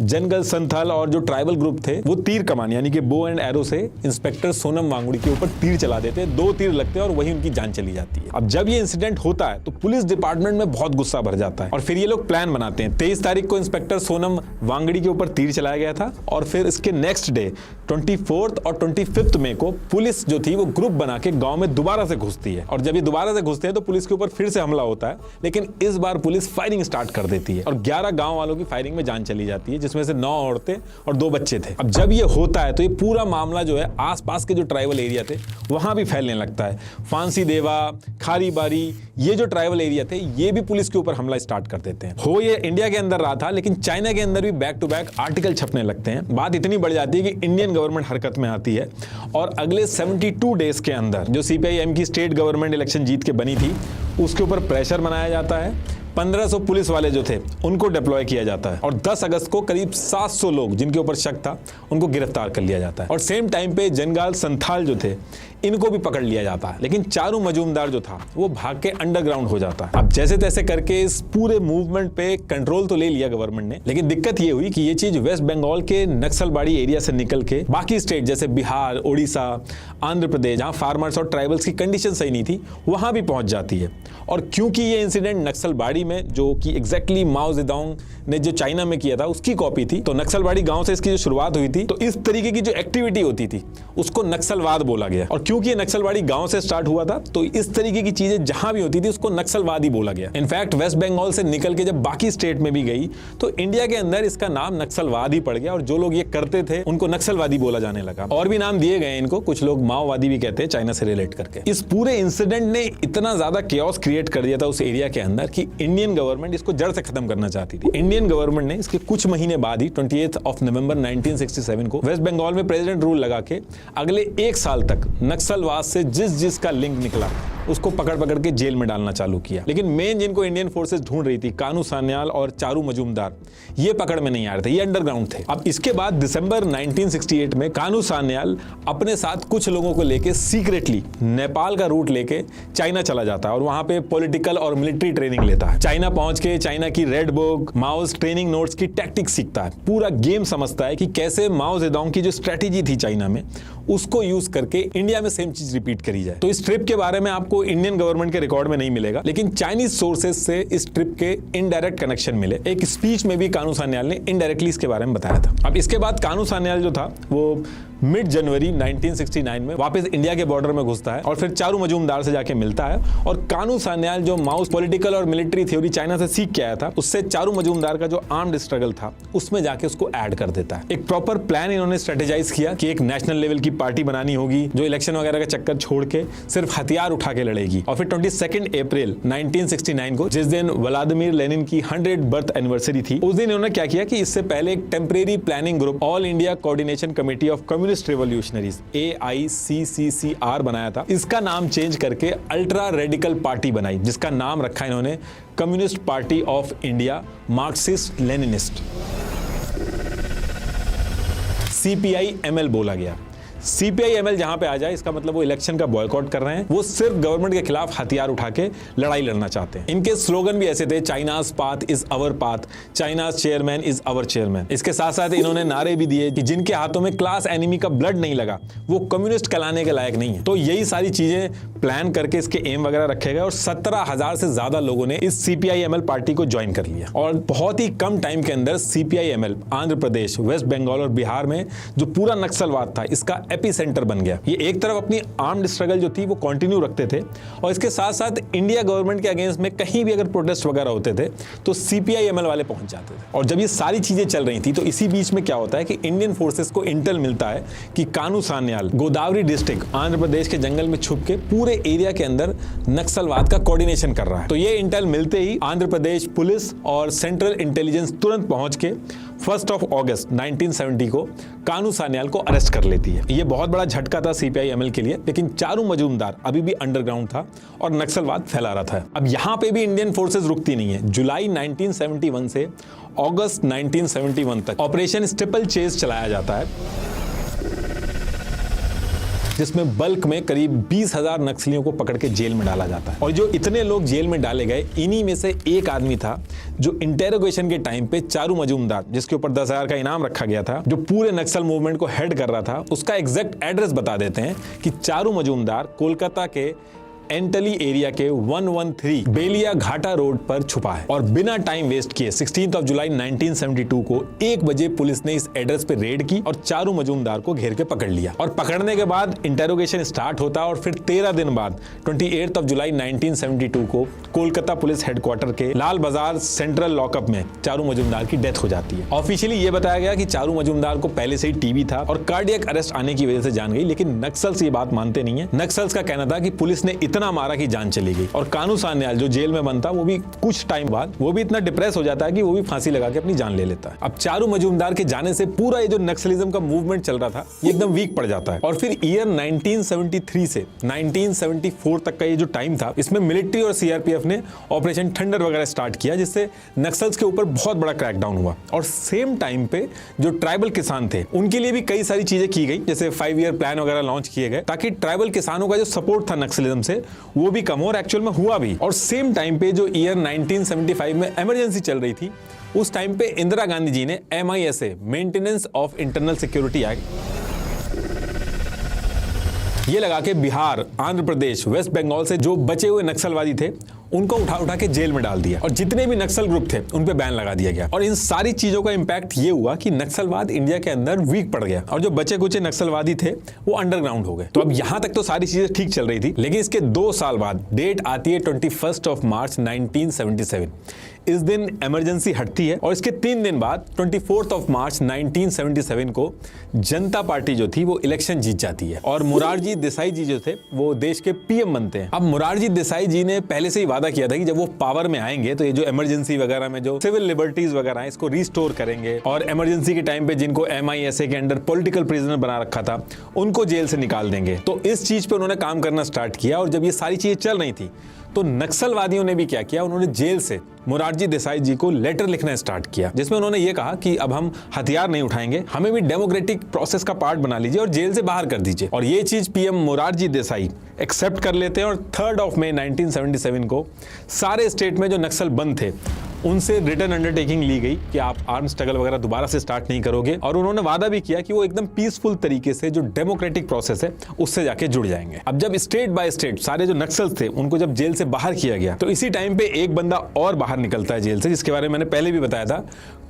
जंगल संथल और जो ट्राइबल ग्रुप थे वो तीर कमान यानी कि बो एंड एरो से इंस्पेक्टर सोनम वांगड़ी के ऊपर तीर चला देते हैं। 2 तीर लगते हैं और वही उनकी जान चली जाती है। अब जब ये इंसिडेंट होता है तो पुलिस डिपार्टमेंट में बहुत गुस्सा भर जाता है और फिर ये लोग प्लान बनाते हैं। 23 तारीख को इंस्पेक्टर सोनम वांगड़ी के ऊपर तीर चलाया गया था और फिर इसके नेक्स्ट डे 24 और 25 मई को पुलिस जो थी वो ग्रुप बना के गांव में दोबारा से घुसती है और जब ये दोबारा से घुसते हैं तो पुलिस के ऊपर फिर से हमला होता है। लेकिन इस बार पुलिस फायरिंग स्टार्ट कर देती है और 11 गांव वालों की फायरिंग में जान चली जाती है, जिसमें से 9 औरतें और 2 बच्चे थे। अब जब ये होता है तो ये पूरा मामला जो है आसपास के जो ट्राइबल एरिया थे वहां भी फैलने लगता है। फांसी देवा, खारीबारी, ये जो ट्राइबल एरिया थे ये भी पुलिस के ऊपर हमला स्टार्ट कर देते हैं। हो ये इंडिया के अंदर रहा था लेकिन चाइना के अंदर भी बैक टू बैक आर्टिकल छपने लगते हैं। बात इतनी बढ़ जाती है कि इंडियन गवर्नमेंट हरकत में आती है और अगले 72 डेज के अंदर जो सीपीआई-एम की स्टेट गवर्नमेंट इलेक्शन जीत के बनी थी उसके ऊपर प्रेशर बनाया जाता है। 1500 पुलिस वाले जो थे उनको डिप्लॉय किया जाता है और 10 अगस्त को करीब 700 लोग जिनके ऊपर शक था उनको गिरफ्तार कर लिया जाता है। और सेम टाइम पे जंगाल संथाल जो थे इनको भी पकड़ लिया जाता है। लेकिन चारू मजूमदार जो था वो भाग के अंडरग्राउंड हो जाता है। अब जैसे तैसे करके इस पूरे मूवमेंट पे कंट्रोल तो ले लिया गवर्नमेंट ने, लेकिन दिक्कत ये हुई कि ये चीज वेस्ट बंगाल के नक्सलबाड़ी एरिया से निकल के बाकी स्टेट जैसे बिहार, उड़ीसा, आंध्र प्रदेश, जहां फार्मर्स और ट्राइबल्स की कंडीशन सही नहीं थी वहां भी पहुंच जाती है। और क्योंकि ये इंसिडेंट नक्सलबाड़ी में जो कि एग्जैक्टली माओ जेडोंग ने जो चाइना में किया था उसकी कॉपी थी, तो नक्सलबाड़ी गांव से इसकी जो शुरुआत हुई थी तो इस तरीके की जो एक्टिविटी होती थी उसको नक्सलवाद बोला गया। और क्योंकि ये नक्सलबाड़ी गांव से स्टार्ट हुआ था तो इस तरीके की चीजें जहां भी होती थी उसको नक्सलवाद ही बोला गया। इनफैक्ट वेस्ट बंगाल से निकल के जब बाकी स्टेट में भी गई तो इंडिया के अंदर इसका नाम नक्सलवाद ही पड़ गया और जो लोग ये करते थे उनको नक्सलवादी बोला जाने लगा। और भी नाम दिए गए इनको, कुछ लोग माओवादी भी कहते हैं चाइना से रिलेट करके। इस पूरे इंसिडेंट ने इतना ज्यादा केओस क्रिएट कर दिया था उस एरिया के अंदर कि इंडियन गवर्नमेंट इसको जड़ से खत्म करना चाहती थी। इंडियन गवर्नमेंट ने इसके कुछ महीने बाद ही 28 नवंबर 1967 को वेस्ट बंगाल में प्रेसिडेंट रूल लगा के अगले 1 साल तक नक्सलवाद से जिसका लिंक निकला उसको पकड़ पकड़ के जेल में डालना चालू किया। लेकिन मेन जिनको इंडियन फोर्सेस ढूंढ रही थी, कानू सान्याल और चारू मजूमदार, ये पकड़ में नहीं आ रहे थे, ये अंडरग्राउंड थे। अब इसके बाद दिसंबर 1968 में कानू सान्याल अपने साथ कुछ लोगों को लेके सीक्रेटली नेपाल का रूट लेके चाइना चला जाता है और वहां पे पॉलिटिकल और मिलिट्री ट्रेनिंग लेता है। चाइना पहुंच के चाइना की रेड बुक, माओस ट्रेनिंग नोट्स की टैक्टिक्स सीखता है, पूरा गेम समझता है कि कैसे माओ जेडोंग की जो स्ट्रेटेजी थी चाइना में, उसको यूज करके इंडिया में सेम चीज रिपीट करी जाए। तो इस ट्रिप के बारे में आपको इंडियन गवर्नमेंट के रिकॉर्ड में नहीं मिलेगा, लेकिन चाइनीज सोर्सेज से इस ट्रिप के इनडायरेक्ट कनेक्शन मिले। एक स्पीच में भी कानू सान्याल ने इनडायरेक्टली इसके बारे में बताया था। अब इसके बाद कानू सान्याल जो था वो मिड जनवरी 1969 में वापस इंडिया के बॉर्डर में घुसता है और फिर चारू मजूमदार से जाके मिलता है। और कानू सान्याल जो माउस पॉलिटिकल और मिलिट्री थ्योरी चाइना से सीख के आया था, उससे चारू मजूमदार का जो आर्म्ड स्ट्रगल था उसमें जाके उसको ऐड कर देता है। एक प्रॉपर प्लान इन्होंने स्ट्रेटेजाइज किया कि एक नेशनल लेवल की पार्टी बनानी होगी जो इलेक्शन वगैरह का चक्कर छोड़ के सिर्फ हथियार उठा के लड़ेगी। और फिर 22 अप्रैल 1969 को, जिस दिन व्लादिमीर लेनिन की 100th बर्थ एनिवर्सरी थी, उस दिन इन्होंने क्या किया कि इससे पहले एक temporary planning group all India coordination committee of communist revolutionaries AICCCR बनाया था। इसका नाम चेंज करके अल्ट्रा रेडिकल पार्टी बनाई, जिसका नाम रखा इन्होंने communist party of India Marxist Leninist, CPI-ML बोला गया। CPI-ML जहां पे आ जाए इसका मतलब वो इलेक्शन का बॉयकॉट कर रहे हैं, वो सिर्फ गवर्नमेंट के खिलाफ हथियार उठा के लड़ाई लड़ना चाहते हैं। इनके स्लोगन भी ऐसे थे, China's path is our path, China's chairman is our chairman. इसके साथ साथ इन्होंने नारे भी दिए कि जिनके हाथों में क्लास एनिमी का ब्लड नहीं लगा वो कम्युनिस्ट कहलाने के लायक नहीं है। तो यही सारी चीजें प्लान करके इसके एम वगैरह रखे गए और 17,000 से ज्यादा लोगों ने इस CPI-ML पार्टी को ज्वाइन कर लिया। और बहुत ही कम टाइम के अंदर CPI-ML आंध्र प्रदेश, वेस्ट बंगाल और बिहार में जो पूरा नक्सलवाद था इसका एपिसेंटर बन गया। ये एक तरफ अपनी आर्म्ड स्ट्रगल जो थी वो कंटिन्यू रखते थे और इसके साथ साथ इंडिया गवर्नमेंट के अगेंस्ट में कहीं भी अगर प्रोटेस्ट वगैरह होते थे तो CPI-ML वाले पहुंच जाते थे। और जब ये सारी चीजें चल रही थी तो इसी बीच में क्या होता है कि इंडियन फोर्सेस को इंटेल मिलता है कि कानू सान्याल गोदावरी डिस्ट्रिक्ट आंध्र प्रदेश के जंगल में छुप के पूरे एरिया के अंदर नक्सलवाद का कोऑर्डिनेशन कर रहा है। तो ये इंटेल मिलते ही आंध्र प्रदेश पुलिस और सेंट्रल इंटेलिजेंस तुरंत पहुंच के 1 अगस्त 1970 को कानू सान्याल को अरेस्ट कर लेती है। ये बहुत बड़ा झटका था CPI-ML के लिए, लेकिन चारू मजूमदार अभी भी अंडरग्राउंड था और नक्सलवाद फैला रहा था। अब यहां पे भी इंडियन फोर्सेस रुकती नहीं है। जुलाई 1971 से अगस्त 1971 तक ऑपरेशन स्टिपल चेज चलाया जाता है, जिसमें बल्क में करीब 20,000 नक्सलियों को पकड़ के जेल में डाला जाता है। और जो इतने लोग जेल में डाले गए, इन्हीं में से एक आदमी था जो इंटेरोगेशन के टाइम पे चारू मजूमदार, जिसके ऊपर 10,000 का इनाम रखा गया था, जो पूरे नक्सल मूवमेंट को हेड कर रहा था, उसका एग्जैक्ट एड्रेस बता देते हैं कि चारू मजूमदार कोलकाता के एंटली एरिया के 113 बेलिया घाटा रोड पर छुपा है। और बिना टाइम वेस्ट किए 16 जुलाई 1972 को 1 बजे पुलिस ने इस एड्रेस पे रेड की और चारू मजूमदार को घेर के पकड़ लिया। और पकड़ने के बाद इंटेरोगेशन स्टार्ट होता है और फिर 13 दिन बाद 28 जुलाई 1972 को कोलकाता पुलिस हेडक्वार्टर के लाल बाजार सेंट्रल लॉकअप में चारू मजूमदार की डेथ हो जाती है। ऑफिशियली ये बताया गया कि चारू मजूमदार को पहले से ही टीबी था और कार्डियक अरेस्ट आने की वजह से जान गई, लेकिन नक्सल्स ये बात मानते नहीं है। नक्सल्स का कहना था कि पुलिस ने इतना मारा कि जान चली गई। और कानू सान्याल जो जेल में बनता, वो भी कुछ टाइम बाद वो भी इतना डिप्रेस हो जाता है कि वो भी फांसी लगा के अपनी जान ले लेता है। अब चारू मजूमदार के जाने से पूरा ये जो नक्सलिज्म का मूवमेंट चल रहा था ये एकदम वीक पड़ जाता है। और फिर ईयर 1973 से 1974 तक का ये जो टाइम था, इसमें मिलिट्री और CRPF ने ऑपरेशन थंडर वगैरह स्टार्ट किया, जिससे नक्सल्स के ऊपर बहुत बड़ा क्रैकडाउन हुआ। और सेम टाइम पे जो ट्राइबल किसान थे उनके लिए भी कई सारी चीजें की गई, जैसे 5 ईयर प्लान वगैरह लॉन्च किए गए, ताकि ट्राइबल किसानों का जो सपोर्ट था नक्सलिज्म से वो भी कम हो, और एक्चुअल में हुआ भी। और सेम टाइम पे जो ईयर 1975 में इमरजेंसी चल रही थी, उस टाइम पे इंदिरा गांधी जी ने MISA maintenance of internal security act ये लगा के बिहार, आंध्र प्रदेश, वेस्ट बंगाल से जो बचे हुए नक्सलवादी थे उनको उठा उठा के जेल में डाल दिया और जितने भी नक्सल ग्रुप थे उन पे बैन लगा दिया गया। और इन सारी चीजों का इंपैक्ट ये हुआ कि नक्सलवाद इंडिया के अंदर वीक पड़ गया और जो बचे कुचे नक्सलवादी थे वो अंडरग्राउंड हो गए। तो अब यहां तक तो सारी चीजें ठीक चल रही थी, लेकिन इसके 2 साल बाद डेट आती है 21 मार्च 1977। इस दिन इमरजेंसी हटती है और इसके 3 दिन बाद 24 मार्च 1977 को जनता पार्टी जो थी वो इलेक्शन जीत जाती है और मोरारजी देसाई जी जो थे वो देश के PM बनते हैं। अब मोरारजी देसाई जी ने पहले से ही वादा वादा किया था कि जब वो पावर में आएंगे तो ये जो इमरजेंसी वगैरह में जो सिविल लिबर्टीज वगैरह हैं इसको रिस्टोर करेंगे, और इमरजेंसी के टाइम पे जिनको MISA के अंडर पॉलिटिकल प्रिजनर बना रखा था उनको जेल से निकाल देंगे। तो इस चीज पे उन्होंने काम करना स्टार्ट किया, और जब ये सारी चीजें चल रही थी तो नक्सलवादियों ने भी क्या किया, उन्होंने जेल से मोरारजी देसाई जी को लेटर लिखना स्टार्ट किया, जिसमें उन्होंने ये कहा कि अब हम हथियार नहीं उठाएंगे, हमें भी डेमोक्रेटिक प्रोसेस का पार्ट बना लीजिए और जेल से बाहर कर दीजिए। और ये चीज PM मोरारजी देसाई एक्सेप्ट कर लेते हैं, और 3 मई 1977 को सारे स्टेट में जो नक्सल बंद थे उनसे रिटर्न अंडरटेकिंग ली गई कि आप आर्म स्ट्रगल वगैरह दोबारा से स्टार्ट नहीं करोगे, और उन्होंने वादा भी किया कि वो एकदम पीसफुल तरीके से जो डेमोक्रेटिक प्रोसेस है उससे जाके जुड़ जाएंगे। अब जब स्टेट बाय स्टेट सारे जो नक्सल्स थे उनको जब जेल से बाहर किया गया, तो इसी टाइम पे एक बंदा और बाहर निकलता है जेल से, जिसके बारे में मैंने पहले भी बताया था,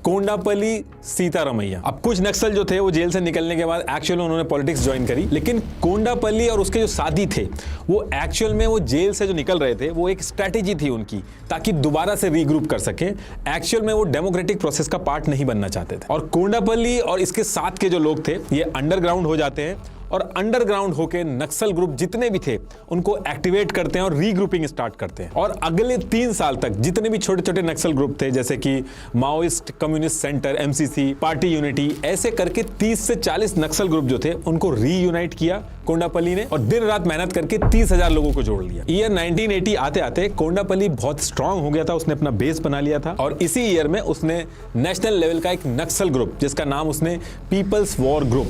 कोंडापल्ली सीतारामैया। अब कुछ नक्सल जो थे वो जेल से निकलने के बाद एक्चुअल में उन्होंने पॉलिटिक्स ज्वाइन करी, लेकिन कोंडापल्ली और उसके जो साथी थे वो एक्चुअल में वो जेल से जो निकल रहे थे वो एक स्ट्रैटेजी थी उनकी, ताकि दोबारा से रीग्रुप कर सके। एक्चुअल में वो डेमोक्रेटिक प्रोसेस का पार्ट नहीं बनना चाहते थे। और कोंडापल्ली और इसके साथ के जो लोग थे ये अंडरग्राउंड हो जाते हैं, और अंडरग्राउंड होके नक्सल ग्रुप जितने भी थे उनको एक्टिवेट करते हैं और रीग्रुपिंग स्टार्ट करते हैं। और अगले 3 साल तक जितने भी छोटे छोटे नक्सल ग्रुप थे, जैसे कि Maoist communist centre MCC, party unity, ऐसे करके 30 से 40 नक्सल ग्रुप जो थे उनको रीयूनाइट किया कोंडापल्ली ने, और दिन रात मेहनत करके 30,000 लोगों को जोड़ लिया। ईयर 1980 आते आते कोंडापल्ली बहुत स्ट्रांग हो गया था, उसने अपना बेस बना लिया था, और इसी ईयर में उसने नेशनल लेवल का एक नक्सल ग्रुप जिसका नाम उसने पीपल्स वॉर ग्रुप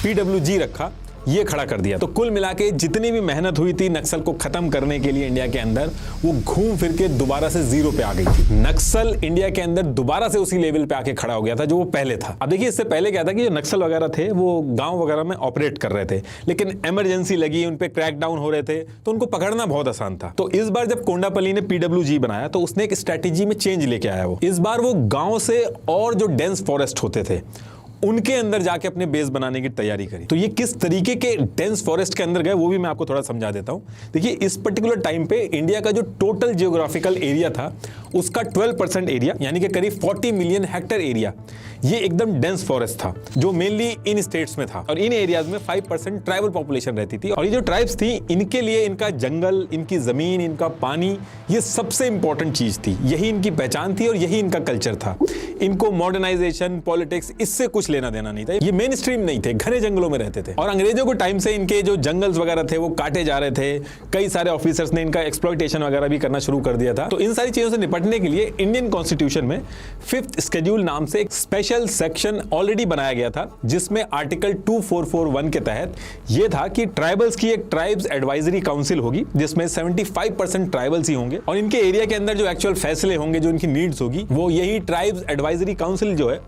PWG रखा, ये खड़ा कर दिया। तो कुल मिला के जितनी भी मेहनत हुई थी नक्सल को खत्म करने के लिए इंडिया के अंदर, वो घूम फिर के दोबारा से 0 पे आ गई थी। नक्सल इंडिया के अंदर दोबारा से उसी लेवल पे आके खड़ा हो गया था जो वो पहले था। अब देखिए, इससे पहले क्या था कि जो नक्सल वगैरह थे वो गांव वगैरह में ऑपरेट कर रहे थे, लेकिन इमरजेंसी लगी, उन पे क्रैकडाउन हो रहे थे, तो उनको पकड़ना बहुत आसान था। तो इस बार जब कोंडापल्ली ने PWG बनाया तो उसने एक स्ट्रैटेजी में चेंज लेके आया। वो इस बार वो गांव से और जो डेंस फॉरेस्ट होते थे उनके अंदर जाके अपने बेस बनाने की तैयारी करी। तो ये किस तरीके के डेंस फॉरेस्ट के अंदर गए वो भी मैं आपको थोड़ा समझा देता हूं। देखिए, इस पर्टिकुलर टाइम पे इंडिया का जो टोटल जियोग्राफिकल एरिया था उसका 12% एरिया, यानी कि करीब 40 मिलियन हेक्टेयर एरिया, ये एकदम डेंस फॉरेस्ट था जो मेनली इन स्टेट्स में था, और इन एरियाज में 5% ट्राइबल पॉपुलेशन रहती थी। और ये जो ट्राइब्स थी इनके लिए इनका जंगल, इनकी जमीन, इनका पानी, ये सबसे इंपॉर्टेंट चीज थी, यही इनकी पहचान थी और यही इनका कल्चर था। इनको मॉडर्नाइजेशन, पॉलिटिक्स, इससे कुछ लेना देना नहीं था। ये मेन स्ट्रीम नहीं थे, घने जंगलों में रहते थे, और अंग्रेजों के टाइम से इनके जो जंगल्स वगैरह थे वो काटे जा रहे थे। कई सारे ऑफिसर्स ने इनका एक्सप्लॉइटेशन वगैरह भी करना शुरू कर दिया था। तो इन सारी चीजों से निपटने के लिए इंडियन कॉन्स्टिट्यूशन में 5th शेड्यूल नाम से एक स्पेशल सेक्शन ऑलरेडी बनाया गया था, जिसमें आर्टिकल 2441 के तहत यह था कि ट्राइबल्स की एक ट्राइब्स एडवाइजरी काउंसिल होगी, जिसमें 75% ट्राइबल्स ही होंगे, और इनके एरिया के अंदर जो एक्चुअल फैसले होंगे, जो इनकी नीड्स होगी, वो यही ट्राइब्स एडवाइजरी काउंसिल जो है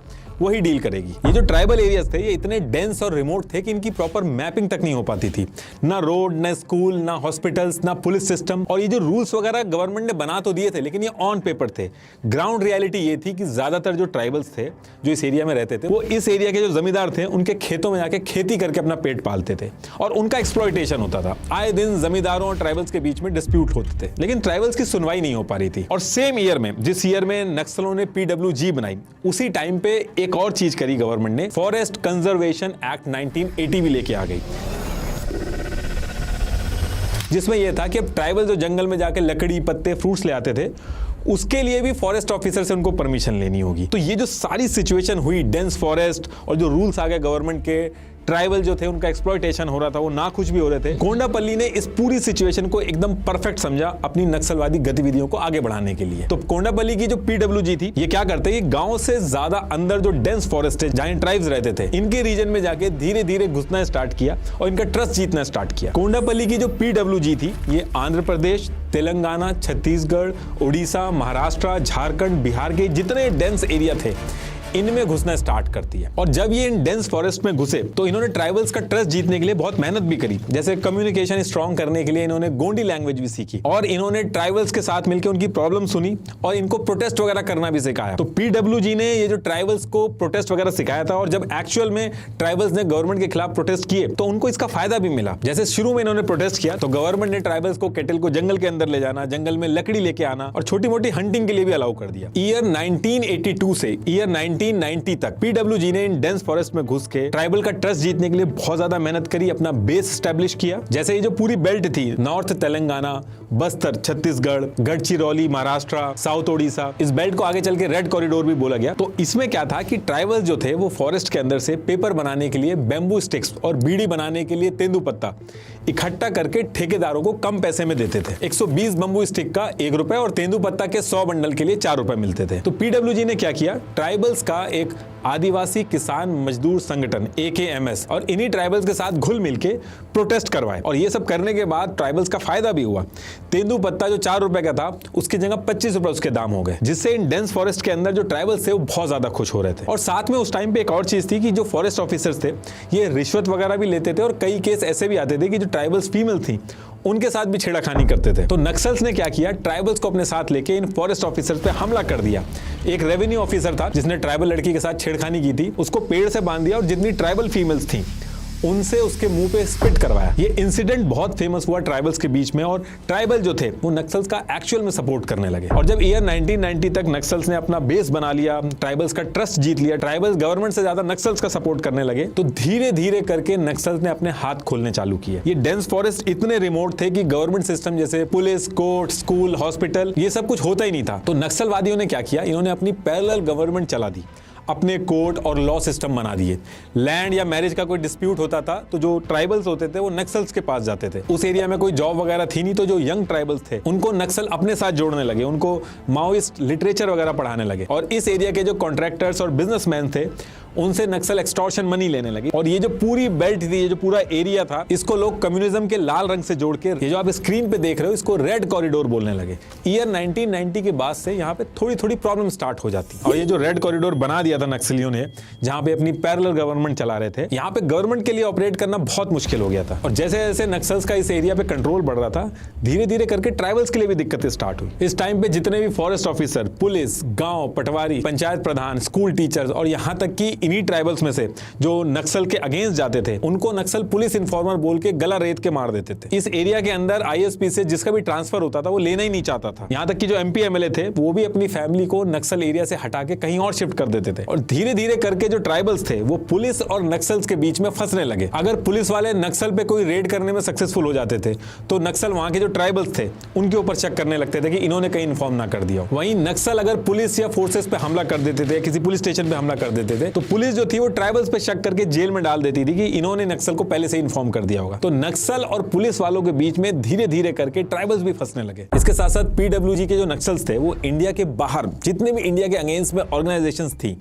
वही डील करेगी। ये जो ट्राइबल एरियाज थे ये इतने डेंस और रिमोट थे कि इनकी प्रॉपर मैपिंग तक नहीं हो पाती थी, ना रोड, ना स्कूल, ना हॉस्पिटल्स, ना पुलिस सिस्टम। और ये जो रूल्स वगैरह गवर्नमेंट ने बना तो दिए थे, लेकिन ये ऑन पेपर थे। ग्राउंड रियलिटी ये थी कि ज्यादातर जो ट्राइबल्स थे जो इस एरिया में रहते थे, वो इस एरिया के जो जमींदार थे उनके खेतों में जाके खेती करके अपना पेट पालते थे, और उनका एक्सप्लॉइटेशन होता था। आए दिन जमींदारों और ट्राइबल्स के बीच में डिस्प्यूट होते थे, लेकिन ट्राइबल्स की सुनवाई नहीं हो पा रही थी। और सेम ईयर में, जिस ईयर में नक्सलों ने PWG बनाई, उसी टाइम पे एक और चीज करी गवर्नमेंट ने, फॉरेस्ट कंजर्वेशन एक्ट 1980 भी लेके आ गई, जिसमें यह था कि अब ट्राइबल जो जंगल में जाके लकड़ी, पत्ते, फ्रूट्स ले आते थे, उसके लिए भी फॉरेस्ट ऑफिसर से उनको परमिशन लेनी होगी। तो ये जो सारी सिचुएशन हुई, डेंस फॉरेस्ट, और जो रूल्स आ गए गवर्नमेंट के, ट्राइबल जो थे उनका एक्सप्लॉइटेशन हो रहा था, वो ना कुछ भी हो रहे थे। कोंडापल्ली ने इस पूरी सिचुएशन को एकदम परफेक्ट समझा अपनी नक्सलवादी गतिविधियों को आगे बढ़ाने के लिए। तो कोंडापल्ली की जो PWG थी, ये क्या करते हैं, गांव से ज्यादा अंदर जो डेंस फॉरेस्ट है, जहां ट्राइब्स रहते थे, इनके रीजन में जाके धीरे धीरे घुसना स्टार्ट किया और इनका ट्रस्ट जीतना स्टार्ट किया। कोंडापल्ली की जो PWG थी, ये आंध्र प्रदेश, तेलंगाना, छत्तीसगढ़, उड़ीसा, महाराष्ट्र, झारखंड, बिहार के जितने डेंस एरिया थे इनमें घुसना स्टार्ट करती है। और जब ये इन डेंस फॉरेस्ट में घुसे तो इन्होंने ट्राइबल्स का ट्रस्ट जीतने के लिए बहुत मेहनत भी करी। जैसे कम्युनिकेशन स्ट्रॉन्ग करने के लिए इन्होंने गोंडी लैंग्वेज भी सीखी, और इन्होंने ट्राइबल्स के साथ मिलकर उनकी प्रॉब्लम सुनी और इनको प्रोटेस्ट वगैरह करना भी सिखाया। तो PWG ने ये जो ट्राइबल्स को प्रोटेस्ट वगैरह सिखाया था, और जब एक्चुअल में ट्राइबल्स ने गवर्नमेंट के खिलाफ प्रोटेस्ट किए तो उनको इसका फायदा भी मिला। जैसे शुरू में इन्होंने प्रोटेस्ट किया तो गवर्नमेंट ने ट्राइबल्स को केटल को जंगल के अंदर ले जाना, जंगल में लकड़ी लेके आना और छोटी मोटी हंटिंग के लिए भी अलाउ कर दिया। ईयर 1982 से ईयर 1990 तक पीडब्ल्यूजी ने इन डेंस फॉरेस्ट में घुस के ट्राइबल का ट्रस्ट जीतने के लिए बहुत ज्यादा मेहनत करी, अपना बेस स्टैब्लिश किया। जैसे ये जो पूरी बेल्ट थी, नॉर्थ तेलंगाना, बस्तर छत्तीसगढ़, गढ़चिरौली महाराष्ट्र, साउथ ओडिशा, इस बेल्ट को आगे चल के रेड कॉरिडोर भी बोला गया। तो इसमें क्या था कि ट्राइबल्स जो थे वो फॉरेस्ट के अंदर से पेपर बनाने के लिए बैम्बू स्टिक्स और बीड़ी बनाने के लिए तेंदुपत्ता इकट्ठा करके ठेकेदारों को कम पैसे में देते थे। 120 बम्बू स्टिक का 1 रुपए और तेंदुपत्ता के 100 बंडल के लिए 4 रुपए मिलते थे। तो पीडब्ल्यूजी ने क्या किया, ट्राइबल्स का एक आदिवासी किसान मजदूर संगठन AKMS और इन्हीं ट्राइबल्स के साथ घुल मिलके प्रोटेस्ट करवाए। और ये सब करने के बाद ट्राइबल्स का फायदा भी हुआ। तेंदुपत्ता जो 4 रुपए का था उसकी जगह 25 रुपए उसके दाम हो गए, जिससे इन डेंस फॉरेस्ट के अंदर जो ट्राइबल्स थे वो बहुत ज्यादा खुश हो रहे थे। और साथ में उस टाइम पे एक और चीज थी कि जो फॉरेस्ट ऑफिसर्स थे ये रिश्वत वगैरह भी लेते थे और कई केस ऐसे भी आते थे कि जो ट्राइबल्स फीमेल थी उनके साथ भी छेड़खानी करते थे। तो नक्सल्स ने क्या किया, ट्राइबल्स को अपने साथ लेके इन फॉरेस्ट ऑफिसर्स पे हमला कर दिया। एक रेवेन्यू ऑफिसर था जिसने ट्राइबल लड़की के साथ छेड़खानी की थी, उसको पेड़ से बांध दिया और जितनी ट्राइबल फीमेल्स थी उनसे उसके मुंह पे स्पिट करवाया। ये इंसिडेंट बहुत फेमस हुआ ट्राइबल्स के बीच में और ट्राइबल जो थे वो नक्सल्स का एक्चुअल में सपोर्ट करने लगे। और जब ईयर 1990 तक नक्सल्स ने अपना बेस बना लिया, ट्राइबल्स का ट्रस्ट जीत लिया, ट्राइबल्स गवर्नमेंट से ज्यादा नक्सल्स का सपोर्ट करने लगे, तो धीरे धीरे करके नक्सल्स ने अपने हाथ खोलने चालू किए। ये डेंस फॉरेस्ट इतने रिमोट थे कि गवर्नमेंट सिस्टम जैसे पुलिस, कोर्ट, स्कूल, हॉस्पिटल ये सब कुछ होता ही नहीं था। तो नक्सलवादियों ने क्या किया, इन्होंने अपनी पैरेलल गवर्नमेंट चला दी, अपने कोर्ट और लॉ सिस्टम बना दिए। लैंड या मैरिज का कोई डिस्प्यूट होता था तो जो ट्राइबल्स होते थे वो नक्सल्स के पास जाते थे। उस एरिया में कोई जॉब वगैरह थी नहीं, तो जो यंग ट्राइबल्स थे उनको नक्सल अपने साथ जोड़ने लगे, उनको माओइस्ट लिटरेचर वगैरह पढ़ाने लगे। और इस एरिया के जो कॉन्ट्रैक्टर्स और बिजनेसमैन थे उनसे नक्सल एक्सटॉर्शन मनी लेने लगे। और ये जो पूरी बेल्ट थी, ये जो पूरा एरिया था, इसको लोग कम्युनिज्म के लाल रंग से जोड़ के, ये जो आप स्क्रीन पे देख रहे हो, इसको रेड कॉरिडोर बोलने लगे। ईयर 1990 के बाद से यहाँ पे थोड़ी थोड़ी प्रॉब्लम स्टार्ट हो जाती। और ये जो रेड कॉरिडोर बना दिया था नक्सलियों ने, जहां पे अपनी पैरेलल गवर्नमेंट चला रहे थे, यहाँ पे गवर्नमेंट के लिए ऑपरेट करना बहुत मुश्किल हो गया था। और जैसे जैसे नक्सल्स का इस एरिया पे कंट्रोल बढ़ रहा था, धीरे धीरे करके ट्राइबल्स के लिए भी दिक्कतें स्टार्ट हुई। इस टाइम पे जितने भी फॉरेस्ट ऑफिसर, पुलिस, गांव पटवारी, पंचायत प्रधान, स्कूल टीचर्स और यहाँ तक कि इन्हीं ट्राइबल्स में से जो नक्सल के अगेंस्ट जाते थे उनको नक्सल पुलिस इन्फॉर्मर बोल के गला रेत के मार देते थे। इस एरिया के अंदर ISP से जिसका भी ट्रांसफर होता था वो लेना ही नहीं चाहता था। यहाँ तक कि जो MP MLA थे वो भी अपनी फैमिली को नक्सल एरिया से हटा के कहीं और शिफ्ट कर देते थे। और धीरे धीरे करके जो ट्राइबल्स थे वो पुलिस और नक्सल्स के बीच में फंसने लगे। अगर पुलिस वाले नक्सल पे कोई रेड करने में सक्सेसफुल हो जाते थे तो नक्सल वहां के जो ट्राइबल्स थे उनके ऊपर शक करने लगते थे कि इन्होंने कहीं इन्फॉर्म ना कर दिया। वहीं नक्सल अगर पुलिस या फोर्सेस पे हमला कर देते थे, किसी पुलिस स्टेशन पे हमला कर देते थे, तो पुलिस जो थी वो ट्राइबल्स पे शक करके जेल में डाल देती थी कि इन्होंने नक्सल को पहले से इन्फॉर्म कर दिया होगा। तो नक्सल और पुलिस वालों के बीच में धीरे धीरे करके ट्राइबल्स भी फंसने लगे। इसके साथ साथ पीडब्ल्यूजी के जो नक्सल्स थे वो इंडिया के बाहर जितने भी इंडिया के अगेंस्ट में ऑर्गेनाइजेशंस थी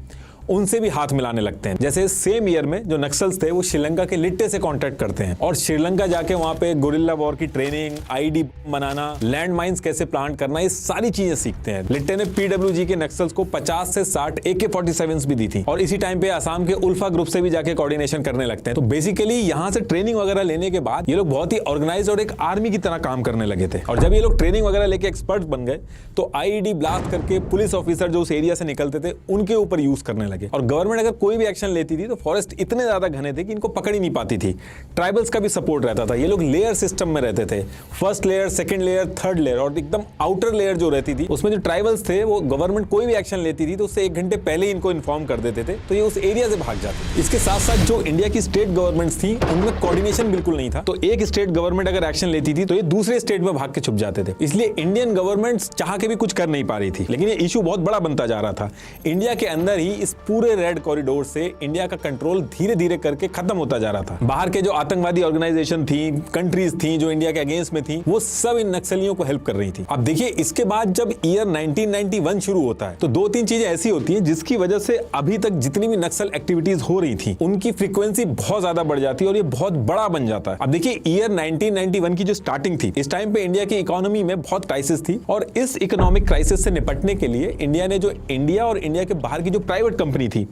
उनसे भी हाथ मिलाने लगते हैं। जैसे सेम ईयर में जो नक्सल्स थे वो श्रीलंका के लिट्टे से कांटेक्ट करते हैं और श्रीलंका जाके वहां पे गुरिल्ला वॉर की ट्रेनिंग, IED बनाना, लैंड माइंस कैसे प्लांट करना, ये सारी चीजें सीखते हैं। लिट्टे ने पीडब्ल्यूजी के नक्सल्स को 50 से 60 AK-47 भी दी थी। और इसी टाइम पे असम के उल्फा ग्रुप से भी जाके कोऑर्डिनेशन करने लगते हैं। तो बेसिकली यहाँ से ट्रेनिंग वगैरह लेने के बाद ये लोग बहुत ही ऑर्गेनाइज और एक आर्मी की तरह काम करने लगे थे। और जब ये लोग ट्रेनिंग वगैरह लेके एक्सपर्ट बन गए तो IED ब्लास्ट करके पुलिस ऑफिसर जो उस एरिया से निकलते थे उनके ऊपर यूज करने लगे। और गवर्नमेंट अगर कोई भी एक्शन लेती थी तो फॉरेस्ट इतने ज्यादा घने थे कि इनको पकड़ ही नहीं पाती थी। ट्राइबल्स का भी सपोर्ट रहता था। ये लोग लेयर सिस्टम में रहते थे, first layer, second layer, third layer, और एकदम आउटर लेयर जो रहती थी उसमें जो ट्राइबल्स थे वो गवर्नमेंट कोई भी एक्शन लेती थी तो उससे 1 घंटे पहले ही इनको इन्फॉर्म कर देते थे, तो ये उस एरिया से भाग जाते थे। इसके साथ साथ जो इंडिया की स्टेट गवर्नमेंट्स थी उनमें कोऑर्डिनेशन बिल्कुल नहीं था। तो एक स्टेट गवर्नमेंट अगर एक्शन लेती थी तो ये दूसरे स्टेट में भाग के छुप जाते थे। इसलिए इंडियन गवर्नमेंट चाह के भी कुछ कर नहीं पा रही थी। लेकिन ये इशू बहुत बड़ा बनता जा रहा था। इंडिया के अंदर ही इस पूरे रेड कॉरिडोर से इंडिया का कंट्रोल धीरे धीरे करके खत्म होता जा रहा था। बाहर के जो आतंकवादी ऑर्गेनाइजेशन थी, कंट्रीज थी जो इंडिया के अगेंस्ट में थी, वो सब इन नक्सलियों को हेल्प कर रही थी। अब देखिए इसके बाद जब ईयर 1991 शुरू होता है तो 2-3 चीजें ऐसी होती हैं जिसकी वजह से अभी तक जितनी भी नक्सल एक्टिविटीज हो रही थी उनकी फ्रीक्वेंसी बहुत ज्यादा बढ़ जाती है और ये बहुत बड़ा बन जाता है। अब देखिए ईयर 1991 की जो स्टार्टिंग थी, इस टाइम पे इंडिया की इकोनॉमी में बहुत क्राइसिस थी और इस इकोनॉमिक क्राइसिस से निपटने के लिए इंडिया ने जो इंडिया और इंडिया के बाहर की जो प्राइवेट कंपनी थी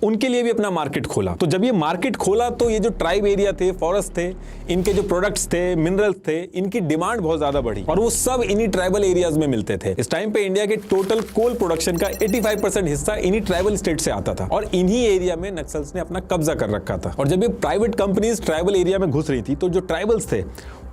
उनके लिए भी अपना मार्केट खोला। तो जब ये मार्केट खोला तो ये जो ट्राइब एरिया थे, फॉरेस्ट थे, इनके जो प्रोडक्ट्स थे, मिनरल्स थे, इनकी डिमांड बहुत ज्यादा बढ़ी और वो सब इन्हीं ट्राइबल एरियाज में मिलते थे। इस टाइम पे इंडिया के टोटल कोल प्रोडक्शन का 85% हिस्सा इन्हीं ट्राइबल स्टेट से आता था और इन्हीं एरिया में नक्सल्स ने अपना कब्जा कर रखा था। और जब ये प्राइवेट कंपनीज ट्राइबल एरिया में घुस रही थी तो जो ट्राइबल्स थे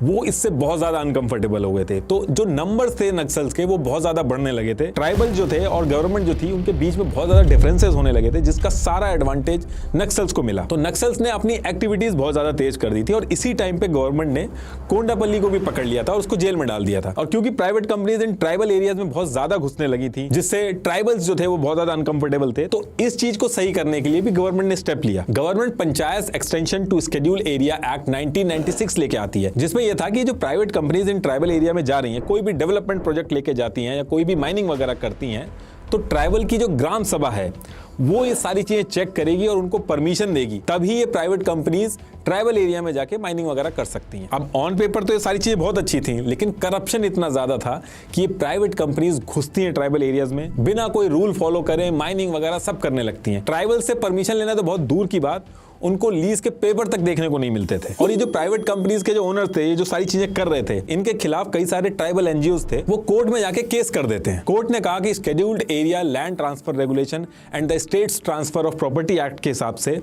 वो इससे बहुत ज्यादा अनकंफर्टेबल हो गए थे। तो जो नंबर्स थे नक्सल्स के वो बहुत ज्यादा बढ़ने लगे थे। ट्राइबल जो थे और गवर्नमेंट जो थी उनके बीच में बहुत ज्यादा डिफरेंसेस होने लगे थे, जिसका सारा एडवांटेज नक्सल्स को मिला। तो नक्सल्स ने अपनी एक्टिविटीज बहुत ज्यादा तेज कर दी थी और इसी टाइम पे गवर्नमेंट ने कोंडापल्ली को भी पकड़ लिया था और उसको जेल में डाल दिया था। और क्योंकि private companies in tribal areas में बहुत ज्यादा घुसने लगी थी, जिससे ट्राइबल्स जो थे वो बहुत ज्यादा अनकंफर्टेबल थे, तो इस चीज को सही करने के लिए भी गवर्नमेंट ने स्टेप लिया। Government panchayat extension to schedule area act 1996 लेके आती है, जिसमें यह था कि जो private companies in tribal area में जा रही हैं, कोई भी डेवलपमेंट प्रोजेक्ट लेके जाती हैं या कोई भी माइनिंग वगैरह करती हैं, तो ट्राइबल की जो ग्राम सभा है वो ये सारी चीजें चेक करेगी और उनको परमिशन देगी, तभी ये प्राइवेट कंपनीज ट्राइबल एरिया में जाके माइनिंग वगैरह कर सकती हैं। अब ऑन पेपर तो ये सारी चीजें बहुत अच्छी थी, लेकिन करप्शन इतना ज्यादा था कि ये प्राइवेट कंपनीज घुसती हैं ट्राइबल एरियाज में, बिना कोई रूल फॉलो करे माइनिंग वगैरह सब करने लगती हैं। ट्राइबल से परमिशन लेना तो बहुत दूर की बात, उनको लीज के पेपर तक देखने को नहीं मिलते थे। और ये जो प्राइवेट कंपनीज के जो ओनर थे, ये जो सारी चीजें कर रहे थे, इनके खिलाफ कई सारे ट्राइबल एनजीओज थे, वो कोर्ट में जाके केस कर देते हैं। कोर्ट ने कहा कि scheduled area land transfer regulation and the states transfer of property act के हिसाब से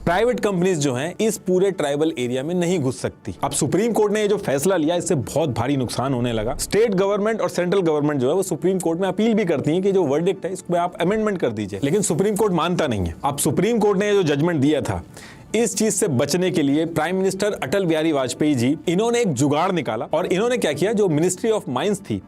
प्राइवेट कंपनीज जो हैं इस पूरे ट्राइबल एरिया में नहीं घुस सकती। अब सुप्रीम कोर्ट ने ये जो फैसला लिया, इससे बहुत भारी नुकसान होने लगा। स्टेट गवर्नमेंट और सेंट्रल गवर्नमेंट जो है वो सुप्रीम कोर्ट में अपील भी करती है कि जो वर्डिक्ट है इसको आप अमेंडमेंट कर दीजिए, लेकिन सुप्रीम कोर्ट मानता नहीं है। अब सुप्रीम कोर्ट ने जो जजमेंट दिया था, इस चीज से बचने के लिए प्राइम मिनिस्टर अटल बिहारी वाजपेयी जी, इन्होंने एक जुगाड़ निकाला और इन्होंने क्या किया, जो मिनिस्ट्री ऑफ माइंस थी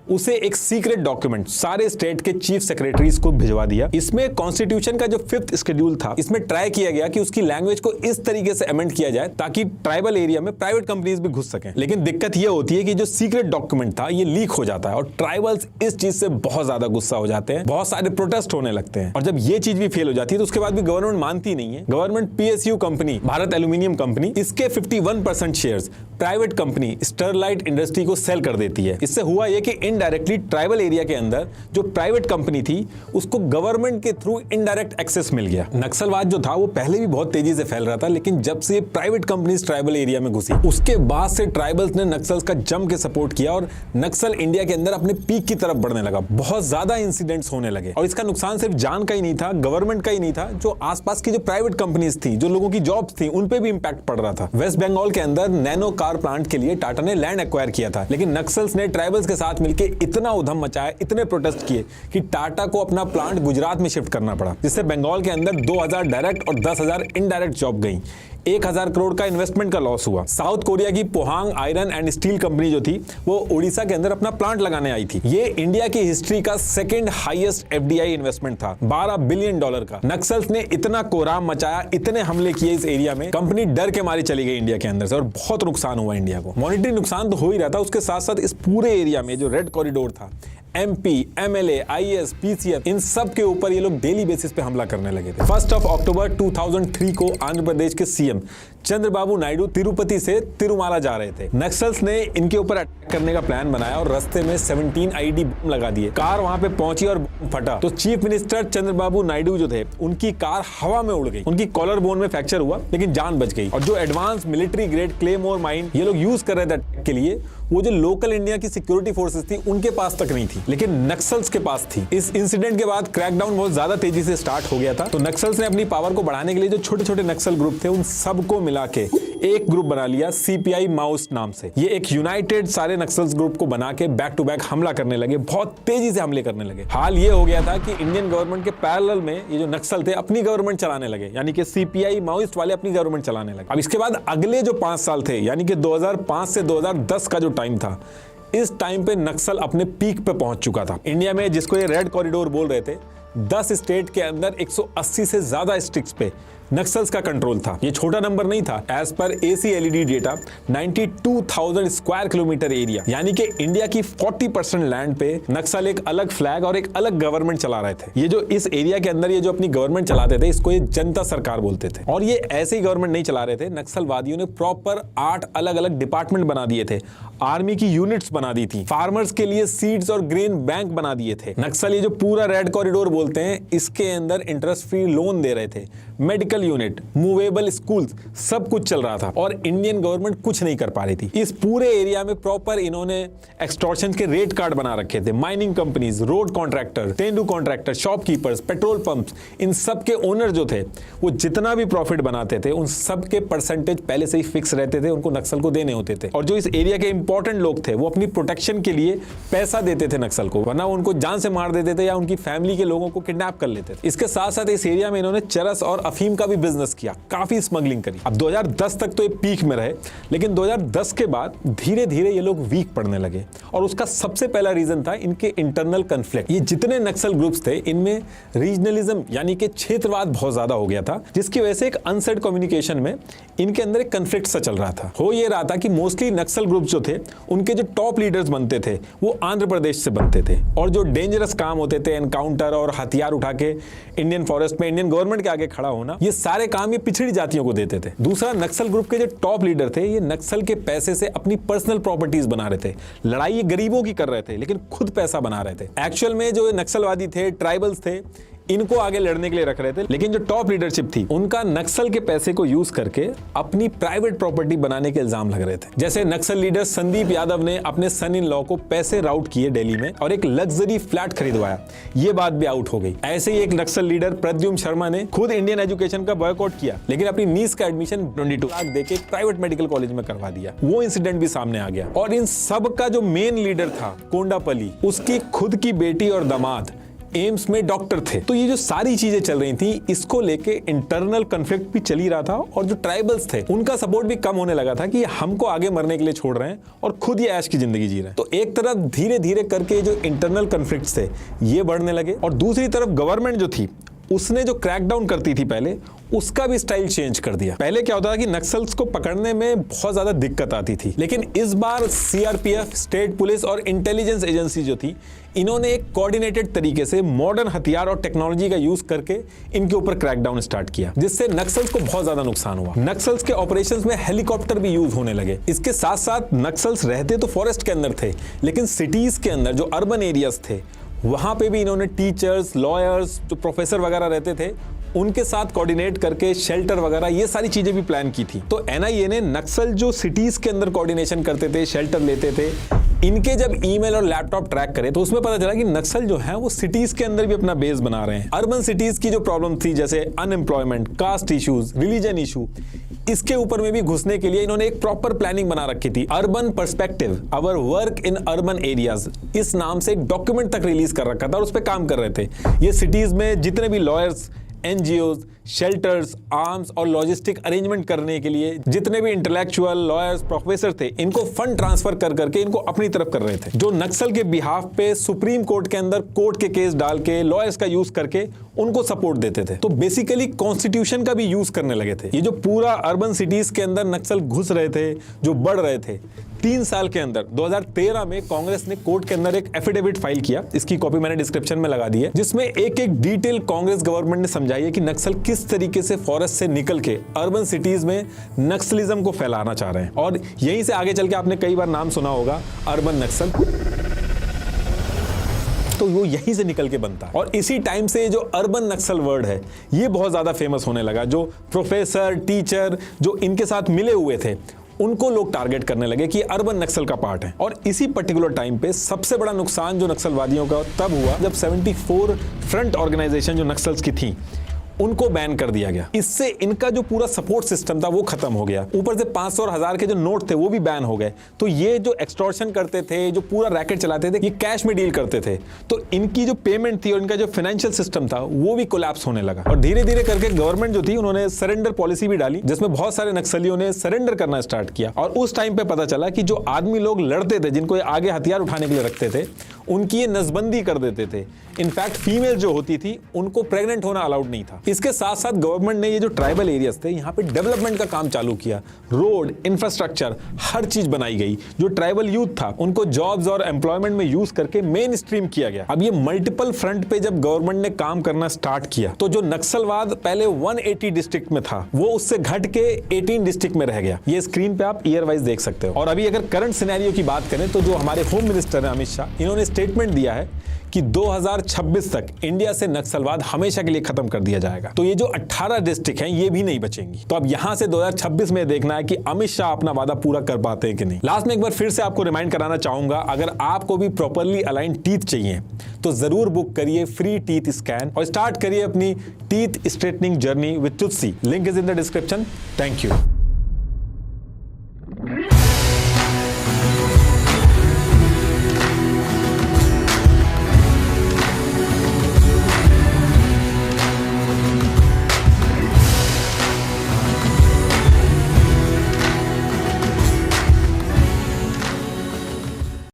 उसे एक सीक्रेट डॉक्यूमेंट सारे स्टेट के चीफ सेक्रेटरीज को भिजवा दिया। इसमें कॉन्स्टिट्यूशन का जो 5th शेड्यूल था, इसमें ट्राई किया गया कि उसकी लैंग्वेज को इस तरीके से अमेंड किया जाए ताकि ट्राइबल एरिया में प्राइवेट कंपनीज भी घुस सकें। लेकिन दिक्कत यह होती है कि जो सीक्रेट डॉक्यूमेंट था ये लीक हो जाता है और ट्राइबल्स इस चीज से बहुत ज्यादा गुस्सा हो जाते हैं, बहुत सारे प्रोटेस्ट होने लगते हैं। और जब ये चीज भी फेल हो जाती है तो उसके बाद भी गवर्नमेंट मानती नहीं है। Government PSU company, Bharat aluminium company, इसके 51% shares private company Sterlite industry को सेल कर देती है। इससे हुआ यह कि इनडायरेक्टली ट्राइबल एरिया के अंदर जो प्राइवेट कंपनी थी उसको गवर्नमेंट के थ्रू इनडायरेक्ट एक्सेस मिल गया। नक्सलवाद जो था वो पहले भी बहुत तेजी से फैल रहा था, लेकिन जब से प्राइवेट कंपनीज ट्राइबल एरिया में घुसी उसके बाद से ट्राइबल्स ने नक्सल्स का जम के सपोर्ट किया और नक्सल इंडिया के अंदर अपने पीक की तरफ बढ़ने लगा। बहुत ज्यादा इंसिडेंट्स होने लगे और इसका नुकसान सिर्फ जान का ही नहीं था, गवर्नमेंट का ही नहीं था, जो आसपास की जो प्राइवेट कंपनीज थी, जो लोगों की जॉब्स थी, उन पे भी इंपैक्ट पड़ रहा था। वेस्ट बंगाल के अंदर नैनो कार प्लांट के लिए टाटा ने लैंड एक्वायर किया था, लेकिन नक्सल्स ने ट्राइबल्स के साथ मिलकर इतना उधम मचाया, इतने प्रोटेस्ट किए कि टाटा को अपना प्लांट गुजरात में शिफ्ट करना पड़ा, जिससे बंगाल के अंदर 2000 डायरेक्ट और 10,000 इनडायरेक्ट जॉब गई। 1000 करोड़ का इन्वेस्टमेंट का लॉस हुआ। साउथ कोरिया की Pohang iron and steel company जो थी वो उड़ीसा के अंदर अपना प्लांट लगाने आई थी। ये इंडिया की हिस्ट्री का सेकंड हाईएस्ट FDI इन्वेस्टमेंट था, $12 बिलियन का। नक्सल्स ने इतना कोहराम मचाया, इतने हमले किए इस एरिया में, कंपनी डर के मारे चली गई इंडिया के अंदर से और बहुत नुकसान हुआ इंडिया को। मॉनिटरी नुकसान तो हो ही रहा था, उसके साथ साथ इस पूरे एरिया में जो रेड कॉरिडोर था, MP, MLA, IAS, PCF, इन सब के ऊपर ये लोग डेली बेसिस पे हमला करने लगे थे। 1 अक्टूबर 2003 को आंध्र प्रदेश के CM चंद्रबाबू नायडू तिरुपति से तिरुमाला जा रहे थे। नक्सल्स ने इनके ऊपर अटैक करने का प्लान बनाया और रास्ते में 17 IED बम लगा दिए। कार वहां पे पहुंची और फटा तो चीफ मिनिस्टर चंद्रबाबू नायडू जो थे उनकी कार हवा में उड़ गई, उनकी कॉलर बोन में फ्रैक्चर हुआ लेकिन जान बच गई। और जो advance military grade claymore mine ये लोग यूज कर रहे थे अटैक के लिए, वो जो लोकल इंडिया की सिक्योरिटी फोर्सेस थी उनके पास तक नहीं थी, लेकिन नक्सल्स के पास थी। इस इंसिडेंट के बाद क्रैकडाउन बहुत ज्यादा तेजी से स्टार्ट हो गया था। तो नक्सल्स ने अपनी पावर को बढ़ाने के लिए जो छोटे छोटे नक्सल ग्रुप थे उन सबको मिला के एक ग्रुप बना लिया CPI माओइस्ट नाम से। ये एक यूनाइटेड सारे नक्सल्स ग्रुप को बना के बैक टू बैक हमला करने लगे, बहुत तेजी से हमले करने लगे। हाल ये हो गया था कि इंडियन गवर्नमेंट के पैरेलल में ये जो नक्सल थे अपनी गवर्नमेंट चलाने लगे, यानी कि CPI माओइस्ट वाले अपनी गवर्नमेंट चलाने लगे। अब इसके बाद अगले जो 5 साल थे, यानी कि 2005 से 2010 का जो टाइम था, इस टाइम पे नक्सल अपने पीक पे पहुंच चुका था। इंडिया में जिसको ये रेड कॉरिडोर बोल रहे थे, 10 स्टेट के अंदर 180 से ज्यादा डिस्ट्रिक्ट्स पे नक्सल्स का कंट्रोल था। ये छोटा नंबर नहीं था। As per ACLED data 92,000 square kilometre area, यानी कि इंडिया की 40% लैंड पे नक्सल एक अलग फ्लैग और एक अलग गवर्नमेंट चला रहे थे। ये जो इस एरिया के अंदर ये जो अपनी गवर्नमेंट चलाते थे, इसको ये जनता सरकार बोलते थे। और ये ऐसे ही गवर्नमेंट नहीं चला रहे थे, नक्सलवादियों ने प्रॉपर 8 अलग अलग डिपार्टमेंट बना दिए थे। आर्मी की यूनिट्स बना दी थी, फार्मर्स के लिए सीड्स और ग्रेन बैंक बना दिए थे। नक्सल ये जो पूरा रेड कॉरिडोर बोलते हैं, इसके अंदर इंटरेस्ट फ्री लोन दे रहे थे, मेडिकल यूनिट, मूवेबल स्कूल्स, सब कुछ चल रहा था और इंडियन गवर्नमेंट कुछ नहीं कर पा रही थी। इस पूरे एरिया में प्रॉपर इन्होंने एक्सटॉर्शन के रेट कार्ड बना रखे थे। Mining companies, road contractor, tendu contractor, shopkeepers, petrol pumps, इन सब के ओनर जो थे वो जितना भी प्रॉफिट बनाते थे उन सब के परसेंटेज पहले से ही फिक्स रहते थे, उनको नक्सल को देने होते थे। और जो इस एरिया के इंपॉर्टेंट लोग थे वो अपनी प्रोटेक्शन के लिए पैसा देते थे नक्सल को, वरना उनको जान से मार देते थे या उनकी फैमिली के लोगों को किडनैप कर लेते थे। इसके साथ साथ इस एरिया में इन्होंने चरस और अफीम का भी बिजनेस किया, काफी स्मगलिंग करी। अब 2010 तक तो ये पीक में रहे, लेकिन 2010 के बाद धीरे धीरे ये लोग वीक पड़ने लगे और उसका सबसे पहला रीजन था इनके इंटरनल कन्फ्लिक्ट। ये जितने नक्सल ग्रुप्स थे इनमें रीजनलिज्म यानी कि क्षेत्रवाद बहुत ज्यादा हो गया था, जिसकी वजह से एक अनसेट कम्युनिकेशन में इनके अंदर एक कन्फ्लिक्ट सा चल रहा था। हो ये रहा था कि मोस्टली नक्सल ग्रुप जो थे उनके जो टॉप लीडर्स बनते थे वो आंध्र प्रदेश से बनते थे और जो डेंजरस काम होते थे, एनकाउंटर और हथियार उठा के इंडियन फॉरेस्ट में इंडियन गवर्नमेंट के आगे खड़ा होना, ये सारे काम ये पिछड़ी जातियों को देते थे। दूसरा, नक्सल ग्रुप के जो टॉप लीडर थे ये नक्सल के पैसे से अपनी पर्सनल प्रॉपर्टीज बना रहे थे। लड़ाई ये गरीबों की कर रहे थे लेकिन खुद पैसा बना रहे थे। एक्चुअल में जो नक्सलवादी थे, ट्राइबल्स थे, इनको आगे लड़ने के लिए रख रहे थे, लेकिन जो टॉप लीडरशिप थी उनका नक्सल के पैसे को यूज करके अपनी प्राइवेट प्रॉपर्टी बनाने के इल्जाम लग रहे थे। जैसे नक्सल लीडर संदीप यादव ने अपने सन इन लॉ को पैसे राउट किए दिल्ली में और एक लग्जरी फ्लैट खरीदवाया, ये बात भी आउट हो गई। ऐसे ही एक नक्सल लीडर प्रद्युम्न शर्मा ने खुद इंडियन एजुकेशन का बॉयकॉट किया, लेकिन अपनी नीस का एडमिशन 22 लाख देके एक प्राइवेट मेडिकल कॉलेज में करवा दिया। वो इंसिडेंट भी सामने आ गया। और इन सब का जो मेन लीडर था कोंडापल्ली, उसकी खुद की बेटी और दामाद एम्स में डॉक्टर थे। तो ये जो सारी चीजें चल रही थी, इसको लेके इंटरनल कन्फ्लिक्ट भी चल ही रहा था और जो ट्राइबल्स थे उनका सपोर्ट भी कम होने लगा था कि हमको आगे मरने के लिए छोड़ रहे हैं और खुद ये ऐश की जिंदगी जी रहे हैं। तो एक तरफ धीरे धीरे करके जो इंटरनल कन्फ्लिक्ट्स थे ये बढ़ने लगे और दूसरी तरफ गवर्नमेंट जो थी उसने जो क्रैकडाउन करती थी पहले, उसका भी स्टाइल चेंज कर दिया। पहले क्या होता था कि नक्सल्स को पकड़ने में बहुत ज्यादा दिक्कत आती थी, लेकिन इस बार सीआरपीएफ, स्टेट पुलिस और इंटेलिजेंस एजेंसी जो थी, इन्होंने एक कोऑर्डिनेटेड तरीके से मॉडर्न हथियार और टेक्नोलॉजी का यूज करके इनके ऊपर क्रैकडाउन स्टार्ट किया, जिससे नक्सल्स को बहुत ज्यादा नुकसान हुआ। नक्सल्स के ऑपरेशंस में हेलीकॉप्टर भी यूज होने लगे। इसके साथ साथ नक्सल्स रहते तो फॉरेस्ट के अंदर थे, लेकिन सिटीज के अंदर जो अर्बन एरियाज थे वहां पे भी इन्होंने टीचर्स, लॉयर्स, जो प्रोफेसर वगैरह रहते थे उनके साथ कोऑर्डिनेट करके शेल्टर वगैरह ये सारी चीजें भी प्लान की थी। तो एनआईए ने नक्सल जो सिटीज के अंदर कोऑर्डिनेशन करते थे, शेल्टर लेते थे, इनके जब ईमेल और लैपटॉप ट्रैक करे तो उसमें पता चला कि नक्सल जो है वो सिटीज के अंदर भी अपना बेस बना रहे हैं। अर्बन सिटीज की जो प्रॉब्लम थी जैसे unemployment, caste issues, religion issue, इसके ऊपर में भी घुसने के लिए इन्होंने एक प्रॉपर प्लानिंग बना रखी थी। Urban perspective, our work in urban areas, इस नाम से एक डॉक्यूमेंट तक रिलीज कर रखा था और उस पर काम कर रहे थे। ये सिटीज में जितने भी लॉयर्स, एनजीओज, शेल्टर्स, आर्म्स और लॉजिस्टिक अरेंजमेंट करने के लिए जितने भी इंटेलेक्चुअल, लॉयर्स, प्रोफेसर थे, इनको फंड ट्रांसफर कर करके इनको अपनी तरफ कर रहे थे। जो नक्सल के बिहाफ पे सुप्रीम कोर्ट के अंदर कोर्ट के केस डाल के लॉयर्स का यूज करके उनको सपोर्ट देते थे। तो बेसिकली कॉन्स्टिट्यूशन का भी यूज करने लगे थे। ये जो पूरा अर्बन सिटीज के अंदर नक्सल घुस रहे थे, जो बढ़ रहे थे, 3 साल के अंदर 2013 में कांग्रेस ने कोर्ट के अंदर एक एफिडेविट फाइल किया, इसकी कॉपी मैंने डिस्क्रिप्शन में लगा दी है, जिसमें एक एक डिटेल कांग्रेस गवर्नमेंट ने समझाई है कि नक्सल किस तरीके से फॉरेस्ट से निकल के अर्बन सिटीज में नक्सलिज्म को फैलाना चाह रहे हैं। और यहीं से आगे चल के आपने कई बार नाम सुना होगा अर्बन नक्सल, तो वो यहीं से निकल के बनता है। और इसी टाइम से जो अर्बन नक्सल वर्ड है ये बहुत ज्यादा फेमस होने लगा। जो प्रोफेसर, टीचर जो इनके साथ मिले हुए थे उनको लोग टारगेट करने लगे कि अर्बन नक्सल का पार्ट है। और इसी पर्टिकुलर टाइम पे सबसे बड़ा नुकसान जो नक्सलवादियों का तब हुआ जब 74 फ्रंट ऑर्गेनाइजेशन जो नक्सल्स की थी उनको बैन कर दिया गया। इससे इनका जो पूरा सपोर्ट सिस्टम था वो खत्म हो गया। ऊपर से 500 और 1000 के जो नोट थे वो भी बैन हो गए। तो ये जो एक्सटॉर्शन करते थे, जो पूरा रैकेट चलाते थे, ये कैश में डील करते थे। तो इनकी जो पेमेंट थी और इनका जो फाइनेंशियल सिस्टम था वो भी कोलैप्स होने लगा। और धीरे धीरे करके गवर्नमेंट जो थी उन्होंने सरेंडर पॉलिसी भी डाली, जिसमें बहुत सारे नक्सलियों ने सरेंडर करना स्टार्ट किया। और उस टाइम पे पता चला कि जो आदमी लोग लड़ते थे, जिनको आगे हथियार उठाने के लिए रखते थे, उनकी ये नसबंदी कर देते थे। इनफैक्ट फीमेल जो होती थी उनको प्रेग्नेंट होना अलाउड नहीं था। इसके साथ साथ गवर्नमेंट ने ये जो ट्राइबल एरियाज थे यहाँ पे डेवलपमेंट का काम चालू किया। रोड, इंफ्रास्ट्रक्चर, हर चीज बनाई गई। जो ट्राइबल यूथ था उनको जॉब्स और एम्प्लॉयमेंट में यूज करके मेन स्ट्रीम किया गया। अब ये मल्टीपल फ्रंट पे जब गवर्नमेंट ने काम करना स्टार्ट किया तो जो नक्सलवाद पहले 180 डिस्ट्रिक्ट में था वो उससे घट के 18 डिस्ट्रिक्ट में रह गया। ये स्क्रीन पे आप ईयर वाइज देख सकते हो। और अभी अगर करंट सिनेरियो की बात करें तो जो हमारे होम मिनिस्टर हैं अमित शाह, इन्होंने स्टेटमेंट दिया है कि 2026 तक इंडिया से नक्सलवाद हमेशा के लिए खत्म कर दिया जाएगा। तो ये जो 18 डिस्ट्रिक्ट हैं ये भी नहीं बचेंगी। तो अब यहां से 2026 में देखना है कि अमित शाह अपना वादा पूरा कर पाते हैं कि नहीं। लास्ट में एक बार फिर से आपको रिमाइंड कराना चाहूंगा, अगर आपको भी प्रॉपर्ली अलाइन टीथ चाहिए तो जरूर बुक करिए फ्री टीथ स्कैन और स्टार्ट करिए अपनी teeth straightening journey with Toothsi. Link is in the description. Thank you.